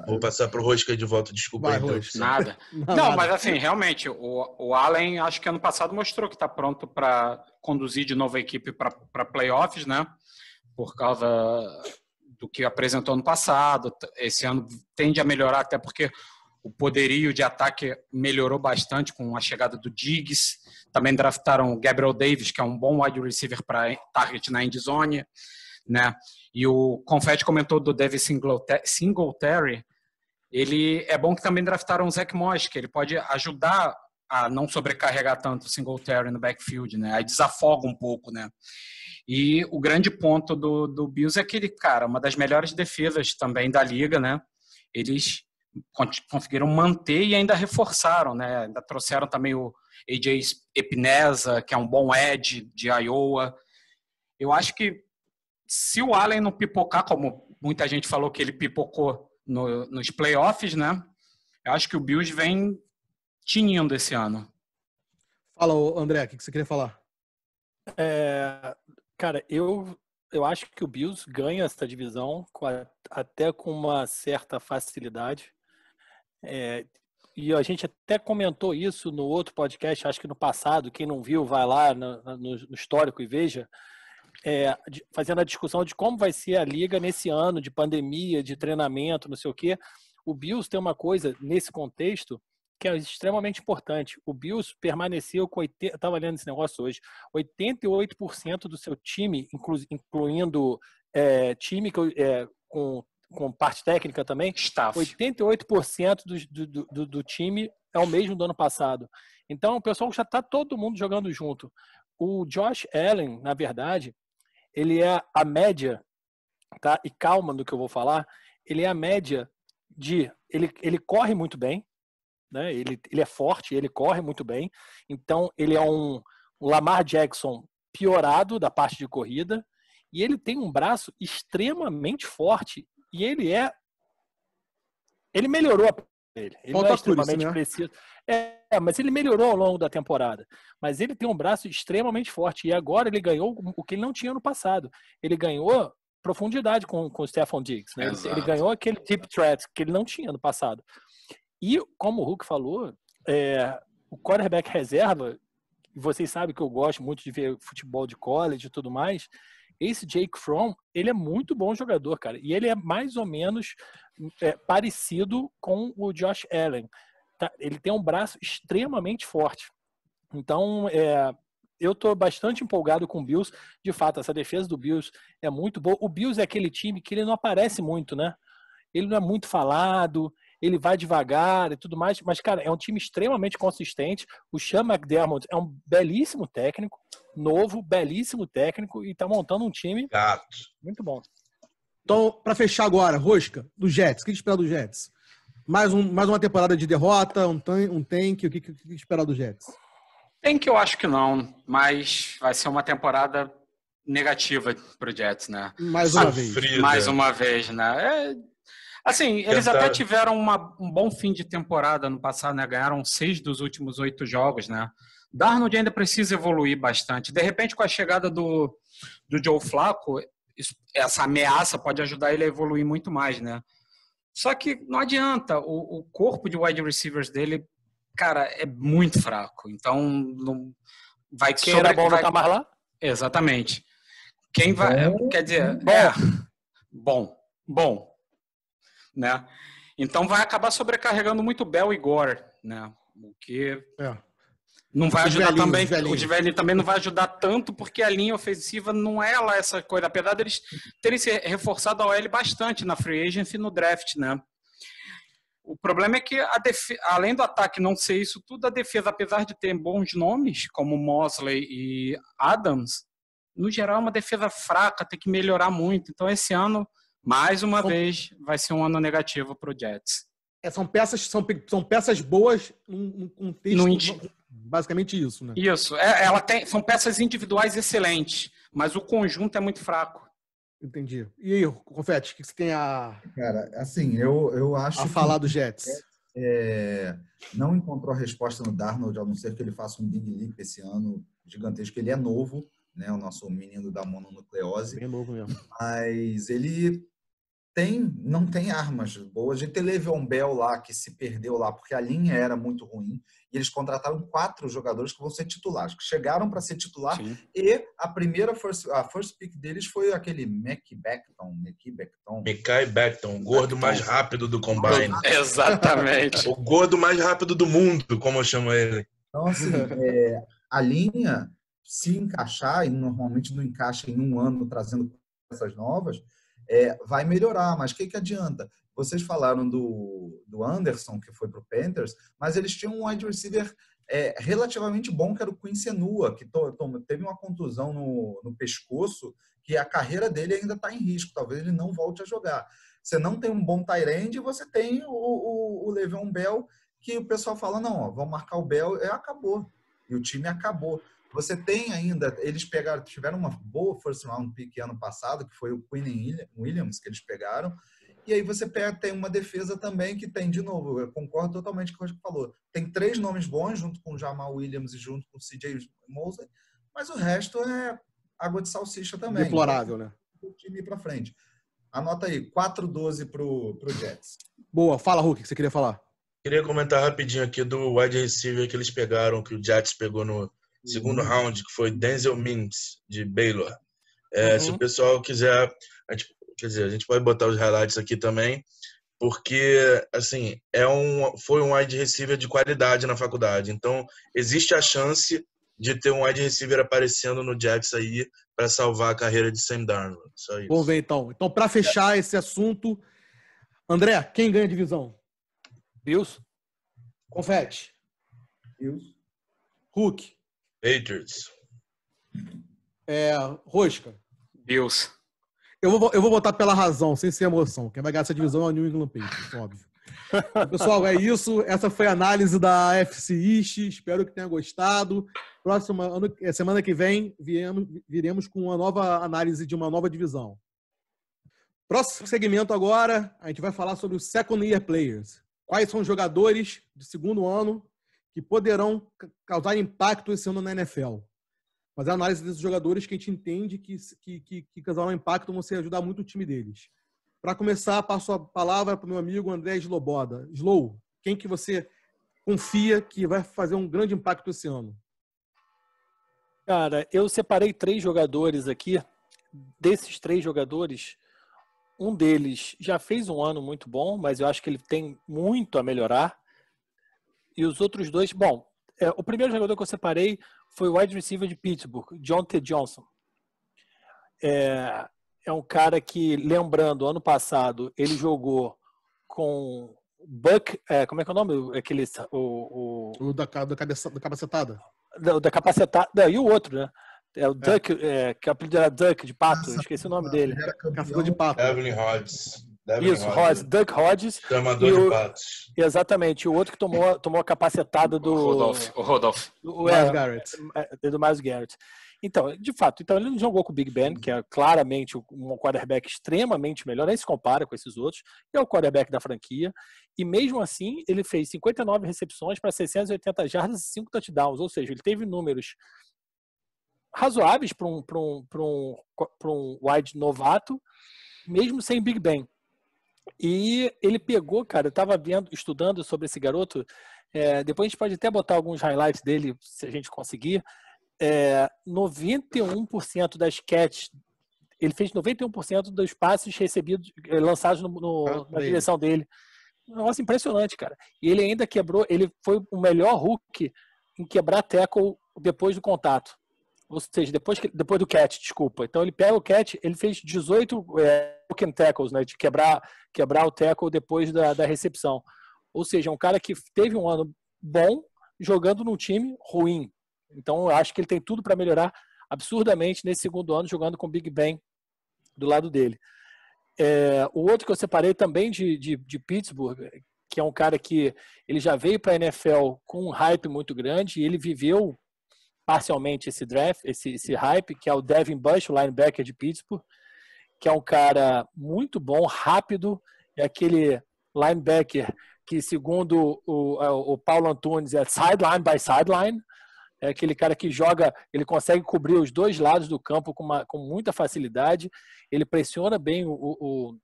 Vou passar para o Rosca de volta, desculpa. Nada. Não, mas assim, realmente, o Allen, acho que ano passado mostrou que está pronto para conduzir de novo a equipe para playoffs, né? Por causa do que apresentou ano passado. Esse ano tende a melhorar, até porque o poderio de ataque melhorou bastante com a chegada do Diggs. Também draftaram o Gabriel Davis, que é um bom wide receiver para target na endzone, né? E o Confetti comentou do Devin Singletary. Ele é bom que também draftaram o Zach Moss, que ele pode ajudar a não sobrecarregar tanto o Singletary no backfield, né? Aí desafoga um pouco, né? E o grande ponto do Bills é aquele, cara, uma das melhores defesas também da liga, né? Eles conseguiram manter e ainda reforçaram, né? Ainda trouxeram também o AJ Epinesa, que é um bom edge de Iowa. Eu acho que se o Allen não pipocar, como muita gente falou que ele pipocou nos playoffs, né? Eu acho que o Bills vem tinindo esse ano. Fala, André, o que você queria falar? Cara, eu acho que o Bills ganha essa divisão até com uma certa facilidade. E a gente até comentou isso no outro podcast, acho que no passado. Quem não viu, vai lá no histórico e veja. Fazendo a discussão de como vai ser a liga nesse ano de pandemia, de treinamento, não sei o quê. O Bills tem uma coisa nesse contexto que é extremamente importante. O Bills permaneceu com estava lendo esse negócio hoje, 88% do seu time, incluindo time com parte técnica também, staff. 88% do time é o mesmo do ano passado. Então o pessoal já está todo mundo jogando junto. O Josh Allen, na verdade, ele é a média, tá? E calma no que eu vou falar, ele é a média de... Ele corre muito bem, né? Ele é forte, ele corre muito bem. Então, ele é um Lamar Jackson piorado da parte de corrida e ele tem um braço extremamente forte e ele melhorou ele não é extremamente preciso. Mas ele melhorou ao longo da temporada. Mas ele tem um braço extremamente forte. E agora ele ganhou o que ele não tinha no passado. Ele ganhou profundidade com o Stephon Diggs. Né? Ele ganhou aquele deep threat que ele não tinha no passado. E, como o Hulk falou, o quarterback reserva, vocês sabem que eu gosto muito de ver futebol de college e tudo mais, esse Jake Fromm, ele é muito bom jogador, cara. E ele é mais ou menos parecido com o Josh Allen. Tá? Ele tem um braço extremamente forte. Então, eu tô bastante empolgado com o Bills. De fato, essa defesa do Bills é muito boa. O Bills é aquele time que ele não aparece muito, né? Ele não é muito falado, ele vai devagar e tudo mais, mas, cara, é um time extremamente consistente. O Sean McDermott é um belíssimo técnico, novo, belíssimo técnico, e tá montando um time muito bom. Então, para fechar agora, Rosca, do Jets, o que esperar do Jets? Mais uma temporada de derrota, um tank, o que esperar do Jets? Tank eu acho que não, mas vai ser uma temporada negativa pro Jets, né? Mais uma vez. Mais uma vez, né? Assim, eles até tiveram um bom fim de temporada no passado, né? Ganharam 6 dos últimos 8 jogos, né? Darnold ainda precisa evoluir bastante. De repente, com a chegada do Joe Flacco, essa ameaça pode ajudar ele a evoluir muito mais, né? Só que não adianta. O corpo de wide receivers dele, cara, é muito fraco. Então, não vai... Quem era bom não tá mais lá? Exatamente. Quem vai... Quer dizer... Bom. Né? Então vai acabar sobrecarregando muito Bell e Gore, né? O que não vai ajudar também. O de velhinho também não vai ajudar tanto, porque a linha ofensiva não é lá essa coisa, apesar deles terem se reforçado a OL bastante na free agency e no draft, né? O problema é que além do ataque não ser isso tudo, a defesa, apesar de ter bons nomes, como Mosley e Adams, no geral é uma defesa fraca, tem que melhorar muito. Então esse ano, mais uma vez, vai ser um ano negativo para o Jets. São peças boas num contexto, basicamente isso, né? Isso. São peças individuais excelentes, mas o conjunto é muito fraco. Entendi. E aí, Confete, o que você tem Cara, assim, eu acho a falar do Jets? Não encontrou a resposta no Darnold, a não ser que ele faça um big leap esse ano gigantesco. Ele é novo, né? O nosso menino da mononucleose. Bem novo mesmo. Mas ele não tem armas boas. A gente tem Le'Veon Bell lá, que se perdeu lá, porque a linha era muito ruim. E eles contrataram 4 jogadores que vão ser titulares, que chegaram para ser titular. Sim. E a first pick deles foi aquele Mekhi Becton, o gordo mais rápido do Combine. Exatamente. O gordo mais rápido do mundo, como eu chamo ele. Então, assim, a linha, se encaixar, e normalmente não encaixa em um ano trazendo peças novas, vai melhorar. Mas o que adianta? Vocês falaram do Anderson, que foi para o Panthers, mas eles tinham um wide receiver relativamente bom, que era o Quincy Enunwa, que teve uma contusão no pescoço, que a carreira dele ainda está em risco. Talvez ele não volte a jogar. Você não tem um bom tight end, você tem o Le'Veon Bell, que o pessoal fala, não, vamos marcar o Bell, acabou. E o time acabou. Você tem ainda, eles tiveram uma boa first round pick ano passado, que foi o Quinnen Williams, que eles pegaram. E aí você tem uma defesa também que tem, de novo, eu concordo totalmente com o que você falou. Tem 3 nomes bons, junto com o Jamal Williams e junto com o CJ Mosley, mas o resto é água de salsicha também. Deplorável, né? O time ir para frente. Anota aí, 4-12 pro Jets. Boa, fala, Hulk, o que você queria falar? Queria comentar rapidinho aqui do wide receiver que eles pegaram, que o Jets pegou no segundo round, que foi Denzel Mims, de Baylor. Se o pessoal quiser, a gente pode botar os highlights aqui também, porque, assim, foi um wide receiver de qualidade na faculdade. Então, existe a chance de ter um wide receiver aparecendo no Jets aí para salvar a carreira de Sam Darnold. Só isso. Vamos ver, então. Então, para fechar esse assunto, André, quem ganha a divisão? Bills. Confete. Bills. Hulk. Patriots. Rosca. Bills. Eu vou botar pela razão, sem ser emoção. Quem vai ganhar essa divisão é o New England Patriots, óbvio. Pessoal, é isso. Essa foi a análise da AFC East. Espero que tenha gostado. Semana que vem, viremos com uma nova análise de uma nova divisão. Próximo segmento agora, a gente vai falar sobre os Second Year Players. Quais são os jogadores de segundo ano que poderão causar impacto esse ano na NFL? Fazer a análise desses jogadores que a gente entende que causaram impacto, vão ajudar muito o time deles. Para começar, passo a palavra para o meu amigo André Sloboda. Slow, quem que você confia que vai fazer um grande impacto esse ano? Cara, eu separei 3 jogadores aqui. Desses 3 jogadores, um deles já fez um ano muito bom, mas eu acho que ele tem muito a melhorar. E os outros 2, bom, o primeiro jogador que eu separei foi o wide receiver de Pittsburgh, John T. Johnson. É um cara que, lembrando, ano passado, ele jogou com Buck, como é que é o nome? O da capacetada. Da capacetada, e o outro, né? É o Duck, que o apelido era Duck, de pato, esqueci o nome dele. Caçador de pato. Devin Hodges. Isso, Hodges, Duck Hodges. Chamador de patos. Exatamente, o outro que tomou a capacetada do... O Rodolph. Myles Garrett. Do Myles Garrett. Então, de fato, ele não jogou com o Big Ben, que é claramente um quarterback extremamente melhor, nem se compara com esses outros, e é o quarterback da franquia, e mesmo assim ele fez 59 recepções para 680 jardas e 5 touchdowns, ou seja, ele teve números razoáveis para um wide novato, mesmo sem Big Ben. E ele pegou, cara, eu estava estudando sobre esse garoto, depois a gente pode até botar alguns highlights dele, se a gente conseguir. 91% das catches, ele fez 91% dos passes recebidos, lançados na direção dele. Um negócio impressionante, cara. E ele ainda ele foi o melhor Hulk em quebrar tackle depois do contato. Ou seja, depois do catch, desculpa. Então ele pega o catch, ele fez 18 broken tackles, né, de quebrar o tackle depois da recepção. Ou seja, um cara que teve um ano bom jogando num time ruim. Então eu acho que ele tem tudo para melhorar absurdamente nesse segundo ano jogando com o Big Ben do lado dele. O outro que eu separei também de Pittsburgh, que é um cara que ele já veio para a NFL com um hype muito grande e ele viveu parcialmente esse draft, esse hype, que é o Devin Bush, o linebacker de Pittsburgh, que é um cara muito bom, rápido, é aquele linebacker que, segundo o Paulo Antunes, é sideline by sideline, é aquele cara que joga, ele consegue cobrir os dois lados do campo com muita facilidade, ele pressiona bem o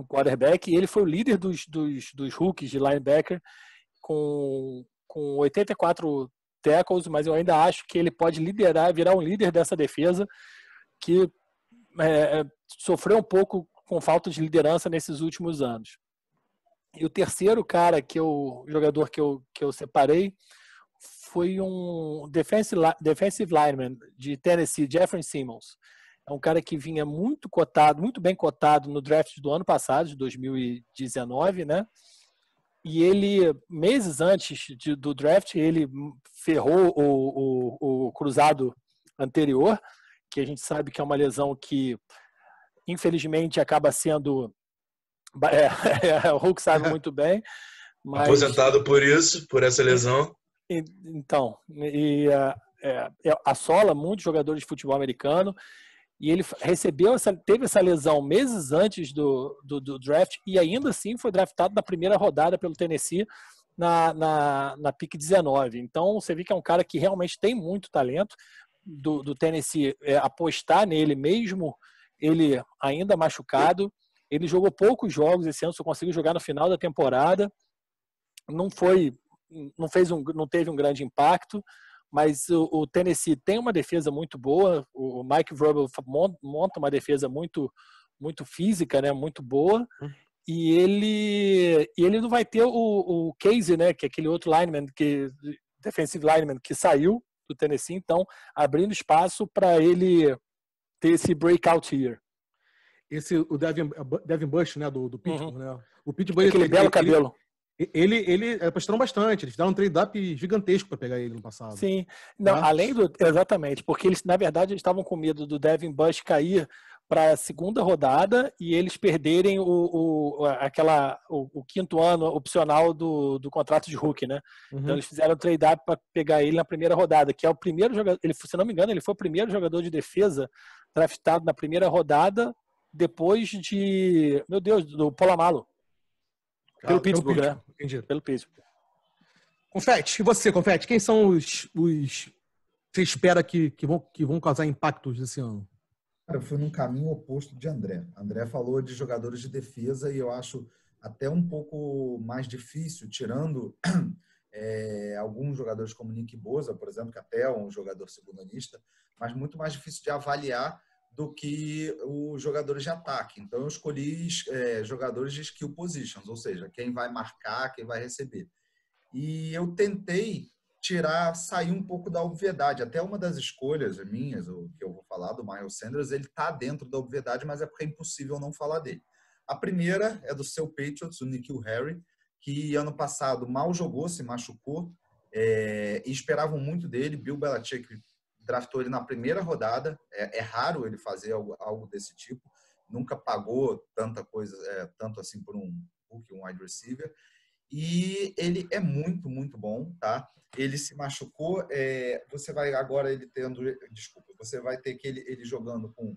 quarterback, e ele foi o líder dos rookies de linebacker com 84 tackles, mas eu ainda acho que ele pode virar um líder dessa defesa, que sofreu um pouco com falta de liderança nesses últimos anos. E o terceiro cara jogador que eu separei foi um defensive lineman de Tennessee, Jeffrey Simmons. É um cara que vinha muito bem cotado no draft do ano passado, de 2019, né? E ele, meses antes do draft, ele ferrou o cruzado anterior, que a gente sabe que é uma lesão que, infelizmente, acaba sendo... o Hulk sabe muito bem. Mas... Aposentado por essa lesão. Então, assola muitos jogadores de futebol americano, e ele teve essa lesão meses antes do draft, e ainda assim foi draftado na primeira rodada pelo Tennessee na pick 19. Então você vê que é um cara que realmente tem muito talento do Tennessee, apostar nele mesmo, ele ainda machucado. Ele jogou poucos jogos esse ano, só conseguiu jogar no final da temporada. Não teve um grande impacto, mas o Tennessee tem uma defesa muito boa. O Mike Vrabel monta uma defesa muito, muito física, né, muito boa. E ele não vai ter o Casey, né, que é aquele outro lineman, defensive lineman que saiu do Tennessee, então abrindo espaço para ele ter esse breakout year. O Devin Bush, né, do Pittsburgh, né? O Pittsburgh, aquele belo cabelo. Ele apostaram bastante, eles fizeram um trade-up gigantesco para pegar ele no passado. Sim, não, exatamente, porque eles, na verdade, eles estavam com medo do Devin Bush cair para a segunda rodada e eles perderem o quinto ano opcional do contrato de rookie, né? Então eles fizeram um trade-up para pegar ele na primeira rodada, que é o primeiro jogador, se não me engano, ele foi o primeiro jogador de defesa draftado na primeira rodada depois do Polamalu. Pelo Pittsburgh, né? Entendi. Pelo Pittsburgh. Confete, e você, Confete? Quem são os você espera que vão causar impactos esse ano? Cara, eu fui num caminho oposto de André. André falou de jogadores de defesa e eu acho até um pouco mais difícil, tirando alguns jogadores como Nick Bosa, por exemplo, que até é um jogador segundanista, mas muito mais difícil de avaliar do que os jogadores de ataque. Então, eu escolhi jogadores de skill positions, ou seja, quem vai marcar, quem vai receber. E eu tentei sair um pouco da obviedade. Até uma das escolhas minhas, que eu vou falar, do Miles Sanders, ele está dentro da obviedade, mas é porque é impossível não falar dele. A primeira é do seu Patriots, o N'Keal Harry, que ano passado mal jogou, se machucou, e esperavam muito dele. Bill Belichick draftou ele na primeira rodada. É raro ele fazer algo desse tipo. Nunca pagou tanta coisa, tanto assim por um rookie, um wide receiver. E ele é muito, muito bom, tá? Ele se machucou. Você vai agora você vai ter que ele jogando com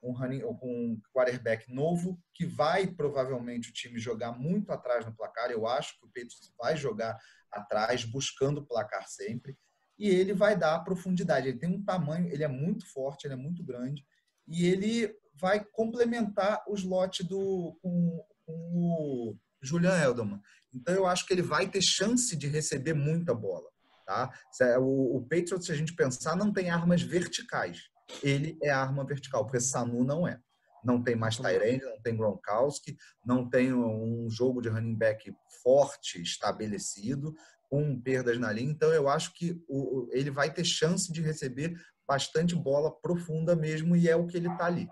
um quarterback novo, que vai provavelmente o time jogar muito atrás no placar. Eu acho que o Patriots vai jogar atrás, buscando o placar sempre. E ele vai dar profundidade. Ele tem um tamanho, ele é muito forte, ele é muito grande. E ele vai complementar o slot com o Julian Edelman. Então, eu acho que ele vai ter chance de receber muita bola. Tá? O Patriots, se a gente pensar, não tem armas verticais. Ele é arma vertical, porque Sanu não é. Não tem mais Tyrande, não tem Gronkowski, não tem um jogo de running back forte, estabelecido, com perdas na linha. Então, eu acho que ele vai ter chance de receber bastante bola profunda mesmo, e é o que ele está ali.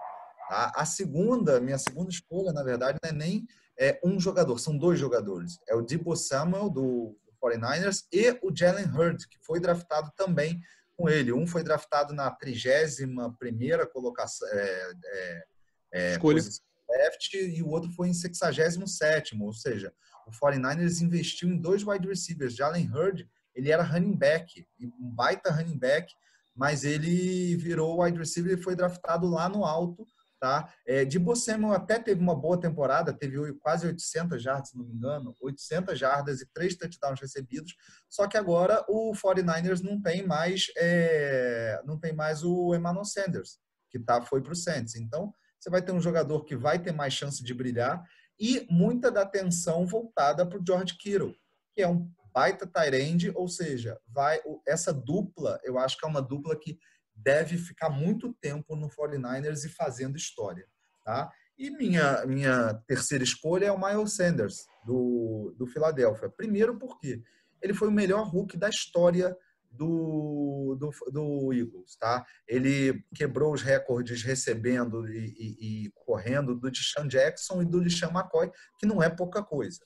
Tá? Minha segunda escolha, na verdade, não é nem um jogador, são dois jogadores. É o Deebo Samuel, do 49ers, e o Jalen Hurd, que foi draftado também com ele. Um foi draftado na 31ª colocação, posição draft, e o outro foi em 67º, ou seja, o 49ers investiu em dois wide receivers. Jalen Hurd, ele era running back, um baita running back, mas ele virou wide receiver e foi draftado lá no alto. Tá? Deebo Samuel até teve uma boa temporada, teve quase 800 jardas, se não me engano, 800 jardas e 3 touchdowns recebidos, só que agora o 49ers não tem mais o Emmanuel Sanders, que foi para o Saints. Então, você vai ter um jogador que vai ter mais chance de brilhar e muita da atenção voltada para o George Kittle, que é um baita tight end, ou seja, essa dupla, eu acho que é uma dupla que deve ficar muito tempo no 49ers e fazendo história. Tá? E minha terceira escolha é o Miles Sanders, do Philadelphia. Primeiro porque ele foi o melhor rookie da história do Eagles. Tá? Ele quebrou os recordes recebendo e correndo do Deshaun Jackson e do LeSean McCoy, que não é pouca coisa.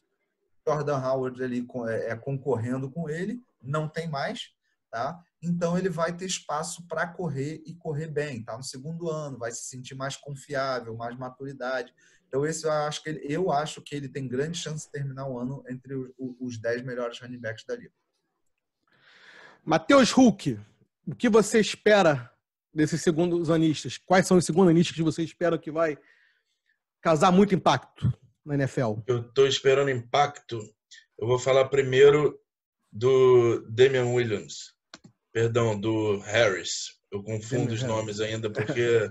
Jordan Howard ali concorrendo com ele, não tem mais. Tá? Então, ele vai ter espaço para correr e correr bem. Tá? No segundo ano, vai se sentir mais confiável, mais maturidade. Então, eu acho que ele tem grande chance de terminar o ano entre os 10 melhores running backs da liga. Matheus Hulk, o que você espera desses segundos anistas? Quais são os segundos anistas que você espera que vai causar muito impacto na NFL? Eu estou esperando impacto. Eu vou falar primeiro do Damian Williams. Perdão, do Harris. Eu confundo os nomes ainda, porque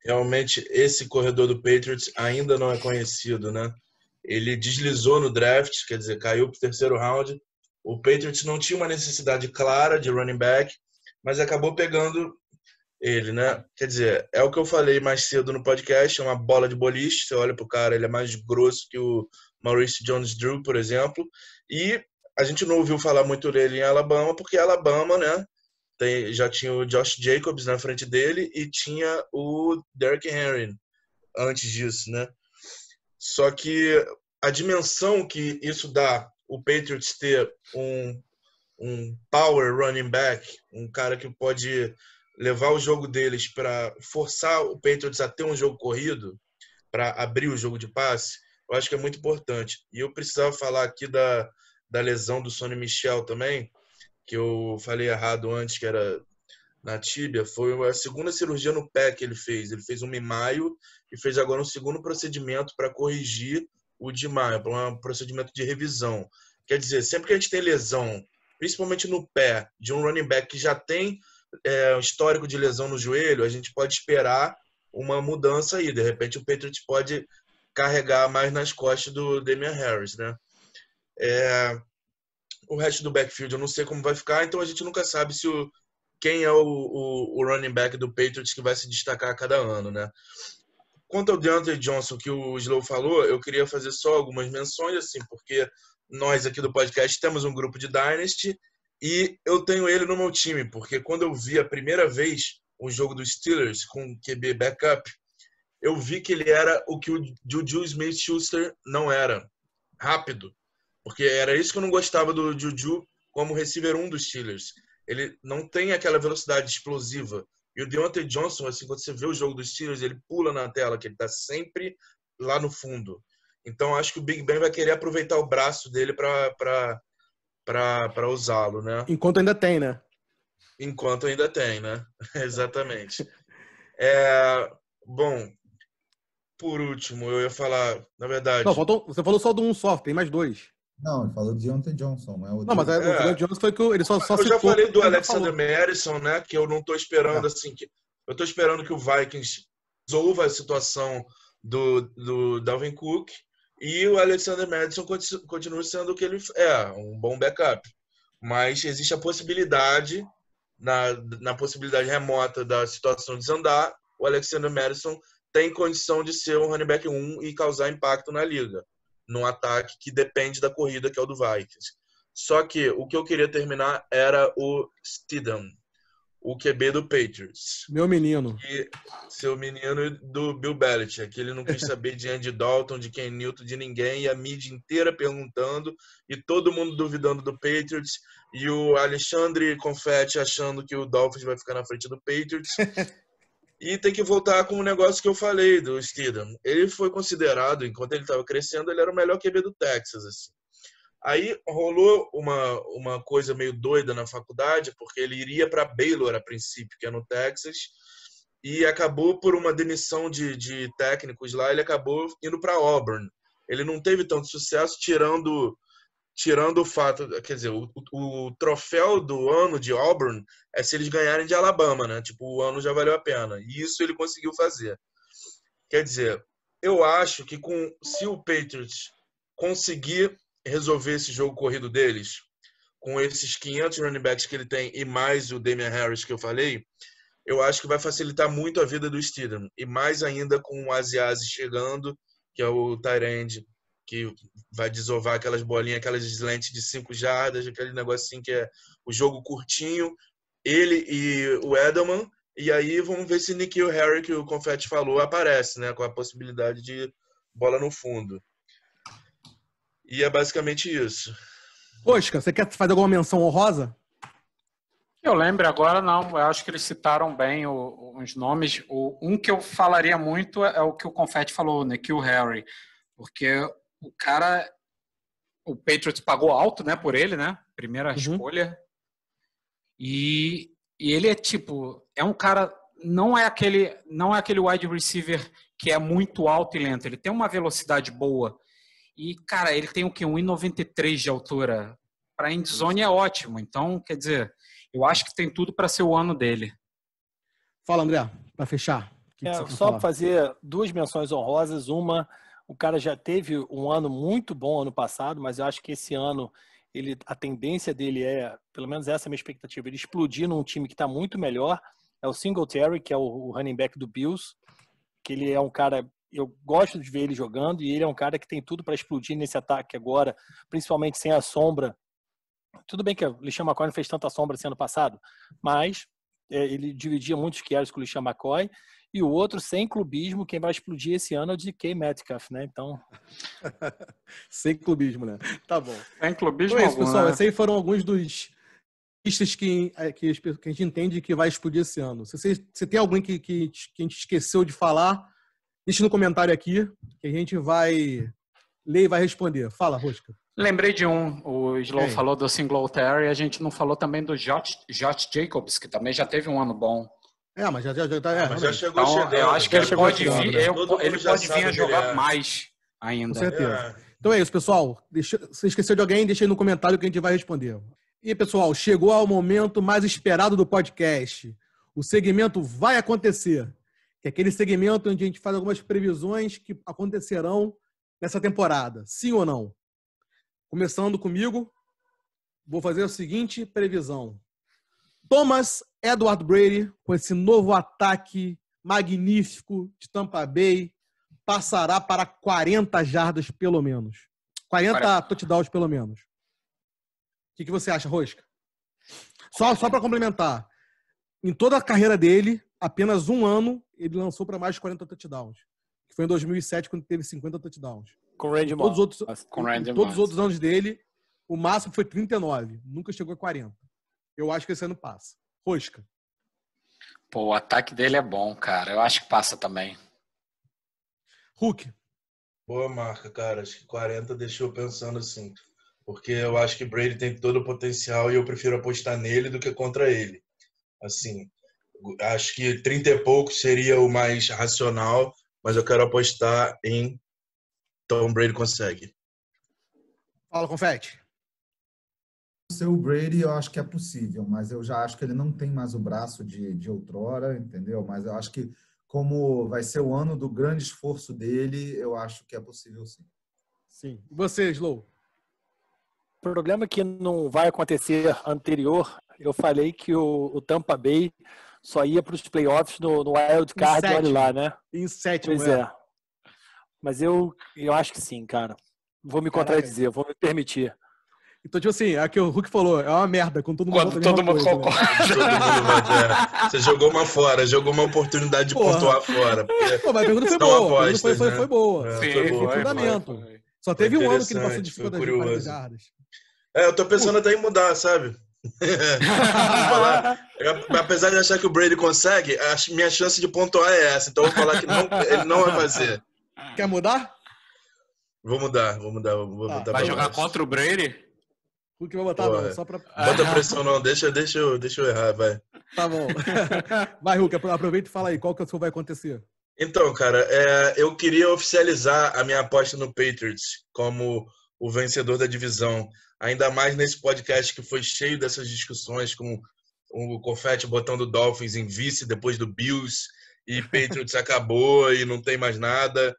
realmente esse corredor do Patriots ainda não é conhecido, né? Ele deslizou no draft, quer dizer, caiu para o terceiro round. O Patriots não tinha uma necessidade clara de running back, mas acabou pegando ele, né? Quer dizer, é o que eu falei mais cedo no podcast, é uma bola de boliche. Você olha pro cara, ele é mais grosso que o Maurice Jones-Drew, por exemplo. E a gente não ouviu falar muito dele em Alabama, porque Alabama, né? Já tinha o Josh Jacobs na frente dele e tinha o Derrick Henry antes disso, né? Só que a dimensão que isso dá, o Patriots ter um power running back, um cara que pode levar o jogo deles para forçar o Patriots a ter um jogo corrido, para abrir o jogo de passe, eu acho que é muito importante. E eu precisava falar aqui da lesão do Sonny Michel também, que eu falei errado antes, que era na tíbia. Foi a segunda cirurgia no pé que ele fez. Ele fez uma em maio e fez agora um segundo procedimento para corrigir o de maio, para um procedimento de revisão. Quer dizer, sempre que a gente tem lesão, principalmente no pé, de um running back que já tem um histórico de lesão no joelho, a gente pode esperar uma mudança aí. De repente, o Patriots pode carregar mais nas costas do Damian Harris, né? O resto do backfield eu não sei como vai ficar, então a gente nunca sabe quem é o running back do Patriots que vai se destacar a cada ano, né? Quanto ao DeAndre Johnson, que o Slow falou, eu queria fazer só algumas menções, assim, porque nós aqui do podcast temos um grupo de Dynasty E eu tenho ele no meu time, porque quando eu vi a primeira vez o jogo dos Steelers com QB backup, eu vi que ele era o que o Juju Smith-Schuster não era, rápido. Porque era isso que eu não gostava do Juju como receiver 1 dos Steelers. Ele não tem aquela velocidade explosiva. E o Deontay Johnson, assim, quando você vê o jogo dos Steelers, ele pula na tela, que ele está sempre lá no fundo. Então, acho que o Big Ben vai querer aproveitar o braço dele para usá-lo, né? Enquanto ainda tem, né? Enquanto ainda tem, né? Exatamente. Bom, por último, eu ia falar, na verdade... Não, você falou só do um só, tem mais dois. Não, ele falou de Deontay Johnson. Não, mas o Deontay Johnson foi que ele só eu citou... já falei do Alexander Mattison, né? Que eu não estou esperando, assim... Eu estou esperando que o Vikings resolva a situação do Dalvin Cook e o Alexander Mattison continue sendo o que ele é, um bom backup. Mas existe a possibilidade, na possibilidade remota da situação desandar, o Alexander Mattison tem condição de ser um running back 1 e causar impacto na liga, num ataque que depende da corrida, que é o do Vikings. Só que o que eu queria terminar era o Stidham, o QB do Patriots. Meu menino. Seu menino do Bill Belichick, que ele não quis saber de Andy Dalton, de Ken Newton, de ninguém, e a mídia inteira perguntando, e todo mundo duvidando do Patriots, e o Alexandre Confetti achando que o Dolphins vai ficar na frente do Patriots. E tem que voltar com o negócio que eu falei do Stidham. Ele foi considerado, enquanto ele estava crescendo, ele era o melhor QB do Texas, assim. Aí rolou uma coisa meio doida na faculdade, porque ele iria para Baylor a princípio, que é no Texas, e acabou por uma demissão de técnicos lá, ele acabou indo para Auburn. Ele não teve tanto sucesso, tirando o fato, quer dizer, o troféu do ano de Auburn é se eles ganharem de Alabama, né? Tipo, o ano já valeu a pena. E isso ele conseguiu fazer. Quer dizer, eu acho que se o Patriots conseguir resolver esse jogo corrido deles, com esses 500 running backs que ele tem e mais o Damian Harris que eu falei, eu acho que vai facilitar muito a vida do Stidham. E mais ainda com o Asiasi chegando, que é o tight end, que vai desovar aquelas bolinhas, aquelas lentes de 5 jardas, aquele negocinho que é o jogo curtinho, ele e o Edelman, e aí vamos ver se N'Keal Harry, que o Confetti falou, aparece, né, com a possibilidade de bola no fundo. E é basicamente isso. Oscar, você quer fazer alguma menção honrosa? Eu lembro agora, não. Eu acho que eles citaram bem os nomes. Um que eu falaria muito é o que o Confetti falou, N'Keal Harry. Porque o cara... O Patriots pagou alto, né, por ele, né? Primeira escolha. E ele é tipo... É um cara... Não é aquele wide receiver que é muito alto e lento. Ele tem uma velocidade boa. E, cara, ele tem o quê? 1,93 de altura. Para endzone é ótimo. Então, quer dizer, eu acho que tem tudo para ser o ano dele. Fala, André, para fechar. Só para fazer duas menções honrosas. Uma, o cara já teve um ano muito bom ano passado, mas eu acho que esse ano a tendência dele é, pelo menos essa é a minha expectativa, ele explodir num time que está muito melhor. É o Singletary, que é o running back do Bills, que ele é um cara... Eu gosto de ver ele jogando e ele é um cara que tem tudo para explodir nesse ataque agora, principalmente sem a sombra. Tudo bem que o LeSean McCoy não fez tanta sombra esse ano passado, mas ele dividia muitos carries com o LeSean McCoy. E o outro, sem clubismo, quem vai explodir esse ano é o DK Metcalf, né? Então... Sem clubismo, né? Tá bom. Sem clubismo então é isso, algum, pessoal. né? Esses aí foram alguns dos pistas que a gente entende que vai explodir esse ano. Se tem alguém que a gente esqueceu de falar, deixa no comentário aqui, que a gente vai ler e vai responder. Fala, Rosca. Lembrei de um. O Slow falou do Singletary, a gente não falou também do Josh Jacobs, que também já teve um ano bom. Mas já tá. Mas já chegou chegando. Eu acho que ele pode vir, né? ele pode vir a jogar mais ainda. Com certeza. Então é isso, pessoal. Se esqueceu de alguém, deixa aí no comentário que a gente vai responder. E, pessoal, chegou ao momento mais esperado do podcast. O segmento vai acontecer. Que é aquele segmento onde a gente faz algumas previsões que acontecerão nessa temporada. Sim ou não? Começando comigo, vou fazer a seguinte previsão. Thomas Edward Brady, com esse novo ataque magnífico de Tampa Bay, passará para 40 jardas pelo menos. 40 touchdowns pelo menos. O que você acha, Rosca? Só para complementar, em toda a carreira dele, apenas um ano ele lançou para mais de 40 touchdowns. Que foi em 2007, quando teve 50 touchdowns. Com o Randy Todos Moss. os outros anos dele, o máximo foi 39. Nunca chegou a 40. Eu acho que esse ano passa. Rosca. Pô, o ataque dele é bom, cara. Eu acho que passa também. Hulk. Boa marca, cara. Acho que 40 deixou pensando assim. Porque eu acho que Brady tem todo o potencial e eu prefiro apostar nele do que contra ele. Assim, acho que 30 e poucos seria o mais racional, mas eu quero apostar em Tom Brady consegue. Fala, Confete. Ser o Brady, eu acho que é possível, mas eu já acho que ele não tem mais o braço de outrora, entendeu? Mas eu acho que, como vai ser o ano do grande esforço dele, eu acho que é possível sim. Sim. E você, Slow? O problema que não vai acontecer anterior, eu falei que o Tampa Bay só ia para os playoffs no Wild Card, olha lá, né? Em sétimo, Pois é. Mas eu acho que sim, cara. Vou me contradizer, vou me permitir. Então, tipo assim, é que o Hulk falou, é uma merda, quando todo mundo Quando todo mundo concorda. Né? Todo mundo vota. Você jogou uma fora, jogou uma oportunidade de pontuar fora. Pô, mas a pergunta foi boa. Apostas, foi boa. É, Sim, foi boa. Fundamento. Foi. Só teve um ano que ele passou de 50 jardas. Eu tô pensando até em mudar, sabe? Apesar de achar que o Brady consegue, a minha chance de pontuar é essa. Então eu vou falar que ele não vai fazer. Quer mudar? Vou mudar. Vou botar Vai jogar contra o Brady? O que vai botar, não, só pra... Bota pressão não, deixa eu errar, vai. Tá bom. Vai, Hulk, aproveita e fala aí, qual que vai acontecer? Então, cara, eu queria oficializar a minha aposta no Patriots como o vencedor da divisão. Ainda mais nesse podcast que foi cheio dessas discussões com o Confetti botando o Dolphins em vice depois do Bills e Patriots acabou e não tem mais nada.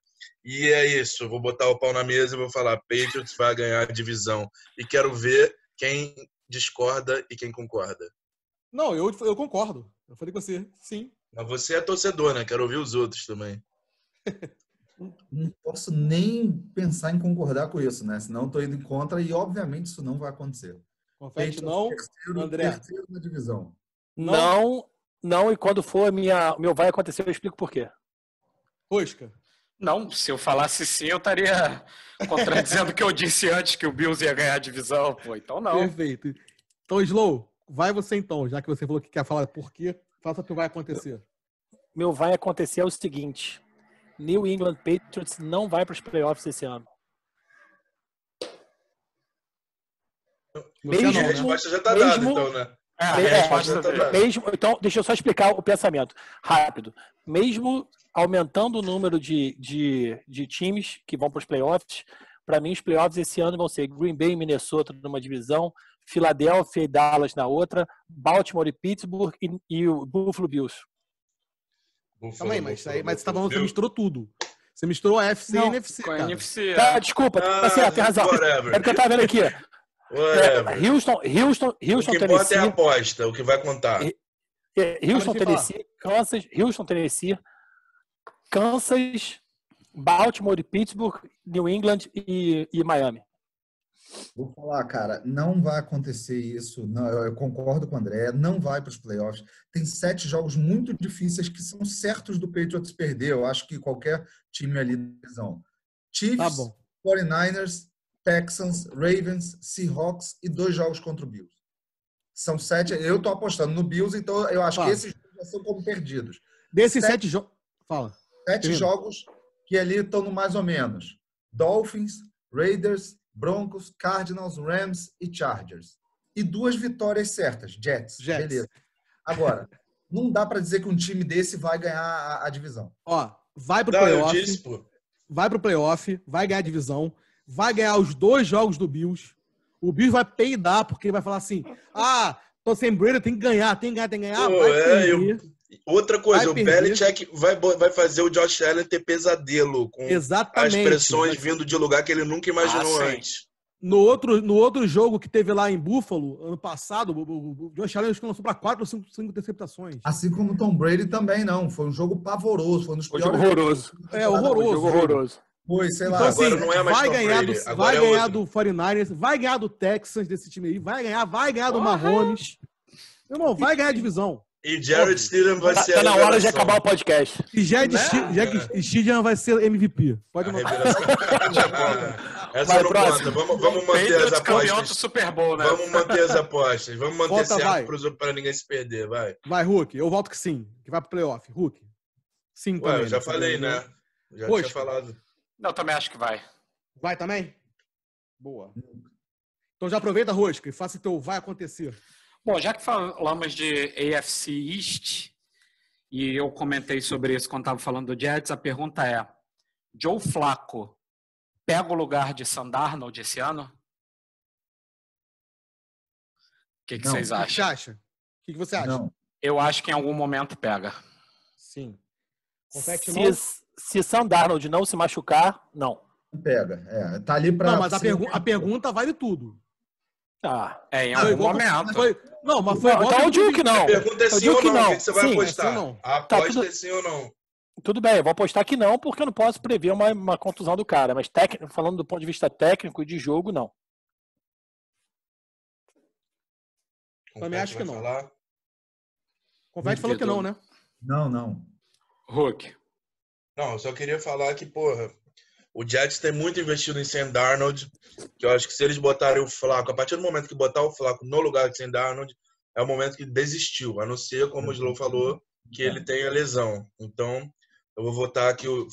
E é isso, eu vou botar o pau na mesa e vou falar, Patriots vai ganhar a divisão. E quero ver quem discorda e quem concorda. Não, eu concordo. Eu falei com você, sim. Mas você é torcedor, né? Quero ouvir os outros também. Não posso nem pensar em concordar com isso, né? Senão estou indo em contra e, obviamente, isso não vai acontecer. Confete não, André. Terceiro na divisão. Não, e quando for meu vai acontecer, eu explico por quê. Rosca. Não, se eu falasse sim, eu estaria contradizendo o que eu disse antes, que o Bills ia ganhar a divisão, pô. Então não. Perfeito. Então, Slow, vai você então, já que você falou que quer falar por quê, faça o que vai acontecer. Meu vai acontecer é o seguinte, New England Patriots não vai para os playoffs esse ano. A resposta já está dada, então, né? Então, deixa eu só explicar o pensamento rápido. Mesmo aumentando o número de times que vão para os playoffs, para mim os playoffs esse ano vão ser Green Bay e Minnesota numa divisão, Filadélfia e Dallas na outra, Baltimore e Pittsburgh e o Buffalo Bills. Calma aí, mas você misturou tudo. Você misturou a FC e a NFC. Com a NFC. Desculpa, tá certo, tem razão. Whatever. É porque eu tava vendo aqui. Houston, o que importa Tennessee. É a aposta, o que vai contar. Houston, Tennessee, Kansas, Baltimore, Pittsburgh, New England e Miami. Vou falar, cara, não vai acontecer isso. Não, eu concordo com o André, não vai para os playoffs. Tem 7 jogos muito difíceis que são certos do Patriots perder. Eu acho que qualquer time ali na divisão. Chiefs, 49ers, Texans, Ravens, Seahawks e 2 jogos contra o Bills. São 7. Eu estou apostando no Bills, então eu acho que esses já são como perdidos. Desses 7 jogos... Fala. 7 jogos que ali estão no mais ou menos. Dolphins, Raiders, Broncos, Cardinals, Rams e Chargers. E 2 vitórias certas. Jets. Beleza. Agora, não dá para dizer que um time desse vai ganhar a divisão. Vai pro playoff. Vai pro playoff, vai ganhar a divisão, vai ganhar os 2 jogos do Bills. O Bills vai peidar, porque ele vai falar assim, tô sem Brady, tem que ganhar. Outra coisa, o Belichick vai fazer o Josh Allen ter pesadelo com as pressões vindo de lugar que ele nunca imaginou antes. No outro jogo que teve lá em Buffalo, ano passado, o Josh Allen lançou para 4 ou 5 interceptações. Assim como o Tom Brady também não. Foi um jogo pavoroso. Foi um dos piores. Horroroso. Horroroso. Foi, sei lá. Então, assim, Agora não é mais vai Tom ganhar, Brady, vai agora é ganhar outro. do 49ers, vai ganhar do Texans desse time aí, vai ganhar do Mahomes. Meu irmão, vai ganhar a divisão. E Jared Óbvio. Stidham vai ser Tá a na hora de revelação. acabar o podcast. E Jack Né? Stidham vai ser MVP. Pode A anotar. revelação. Essa Vai, não próximo. conta. Vamos manter as Patriots campeão do apostas. Super Bowl, né? Vamos manter as apostas. Vamos manter Volta, vai. certo para ninguém se perder, vai. Vai, Hulk. Eu volto que sim. Que vai pro playoff. Hulk. Sim Ué, também. eu já né? falei, né? Já Poxa. tinha falado. Não, também acho que vai. Vai também? Boa. Então já aproveita, Rosca, e faça o teu vai acontecer. Bom, já que falamos de AFC East, e eu comentei sobre isso quando estava falando do Jets, a pergunta é: Joe Flacco pega o lugar de Sam Darnold esse ano? O que Não. vocês O que você acham? acha? O que você acha? Não. Eu acho que em algum momento pega. Sim. Confete não? Se Sam Darnold não se machucar, não. Não pega. Tá ali para. Não, mas a pergunta vale tudo. Ah, Em Foi algum igual- momento. Não, mas foi igual. então eu digo que não. A pergunta é Eu sim digo ou que não. não. O que você vai Sim, apostar? é sim ou não. A aposta tudo- é sim ou não. Tudo bem, eu vou apostar que não, porque eu não posso prever uma contusão do cara. Mas falando do ponto de vista técnico e de jogo, não. Também acho que Vai não. falar? Confete falou que não, né? Não. Hulk. Não, eu só queria falar que, porra, o Jets tem muito investido em Sam Darnold, que eu acho que se eles botarem o Flacco, a partir do momento que botar o Flacco no lugar de Sam Darnold, é o momento que desistiu, a não ser, como o Slow falou, que ele tenha lesão. Então, eu vou votar que o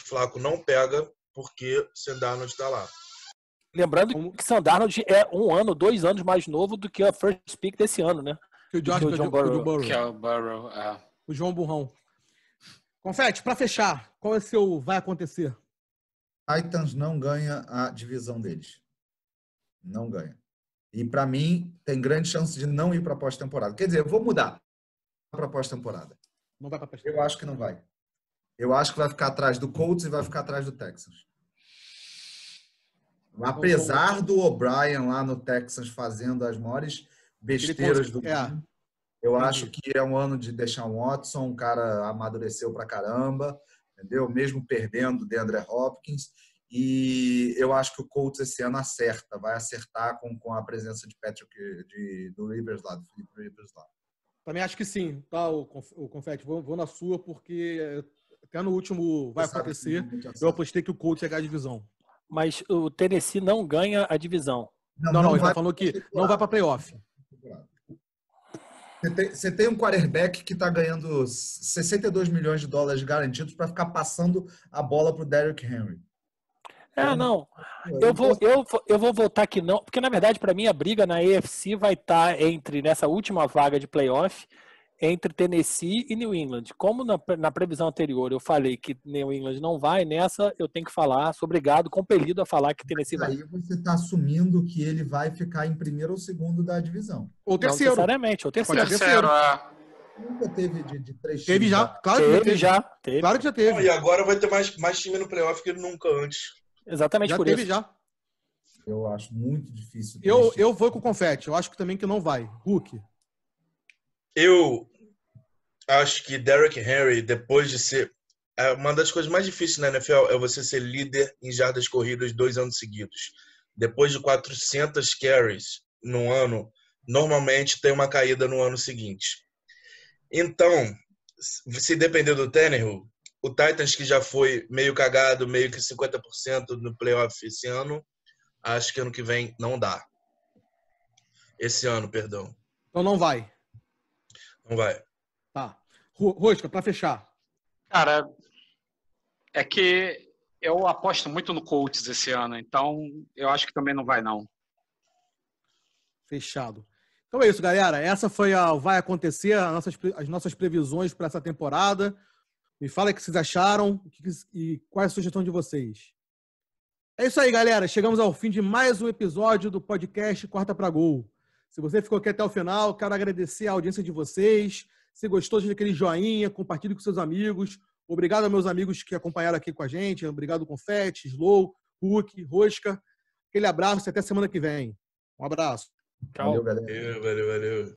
Flacco não pega, porque Sam Darnold está lá. Lembrando que Sam Darnold é 2 anos mais novo do que a first pick desse ano, né? Que o Josh Que o John Burrow. Burrow. Que é o Burrow. O João Burrão. Confete, pra fechar, qual é o seu vai acontecer? Titans não ganha a divisão deles. Não ganha. E para mim, tem grande chance de não ir para a pós-temporada. Quer dizer, eu vou mudar para a pós-temporada. Não vai pra Eu acho que não vai. Eu acho que vai ficar atrás do Colts e vai ficar atrás do Texans. Apesar do O'Brien lá no Texas fazendo as maiores besteiras do mundo, eu acho que é um ano de Deshaun Watson, um cara amadureceu pra caramba, entendeu? Mesmo perdendo o DeAndre Hopkins. E eu acho que o Colts esse ano vai acertar com a presença de Patrick, do Rivers lá, do Philip Rivers lá. Também acho que sim, tá, o Confete. Vou na sua, porque até no último vai acontecer. Eu apostei que o Colts ia ganhar a divisão. Mas o Tennessee não ganha a divisão. Não, ele tá falando que não vai pra playoff. Você tem um quarterback que está ganhando 62 milhões de dólares garantidos para ficar passando a bola para o Derrick Henry. Não. Eu vou votar que não, porque na verdade para mim a briga na AFC vai estar nessa última vaga de playoff entre Tennessee e New England. Como na previsão anterior eu falei que New England não vai, nessa eu tenho que falar, sou obrigado, compelido a falar que Tennessee vai. Aí você está assumindo que ele vai ficar em primeiro ou segundo da divisão. Ou terceiro. Não necessariamente, ou terceiro. Terceiro, Nunca teve de 3 Teve times já. lá. Claro que Teve já. Claro que já teve. Não, e agora vai ter mais time no playoff que nunca antes. Exatamente Já por teve isso. já. Eu acho muito difícil. Eu vou com o Confete. Eu acho que também que não vai. Hulk. Eu acho que Derrick Henry, depois de ser... Uma das coisas mais difíceis na NFL é você ser líder em jardas corridas 2 anos seguidos. Depois de 400 carries no ano, normalmente tem uma caída no ano seguinte. Então, se depender do Tannehill, o Titans, que já foi meio cagado, meio que 50% no playoff esse ano, acho que ano que vem não dá. Esse ano, perdão. Então não vai. Não vai. Tá. Rosca, pra fechar. Cara, é que eu aposto muito no Colts esse ano, então eu acho que também não vai, não. Fechado. Então é isso, galera. Essa foi a vai acontecer, as nossas previsões para essa temporada. Me fala o que vocês acharam e qual é a sugestão de vocês. É isso aí, galera. Chegamos ao fim de mais um episódio do podcast Quarta pra Gol. Se você ficou aqui até o final, quero agradecer a audiência de vocês. Se gostou, deixa aquele joinha, compartilhe com seus amigos. Obrigado aos meus amigos que acompanharam aqui com a gente. Obrigado, Confete, Slow, Hulk, Rosca. Aquele abraço e até semana que vem. Um abraço. Tchau. Valeu, galera. Valeu.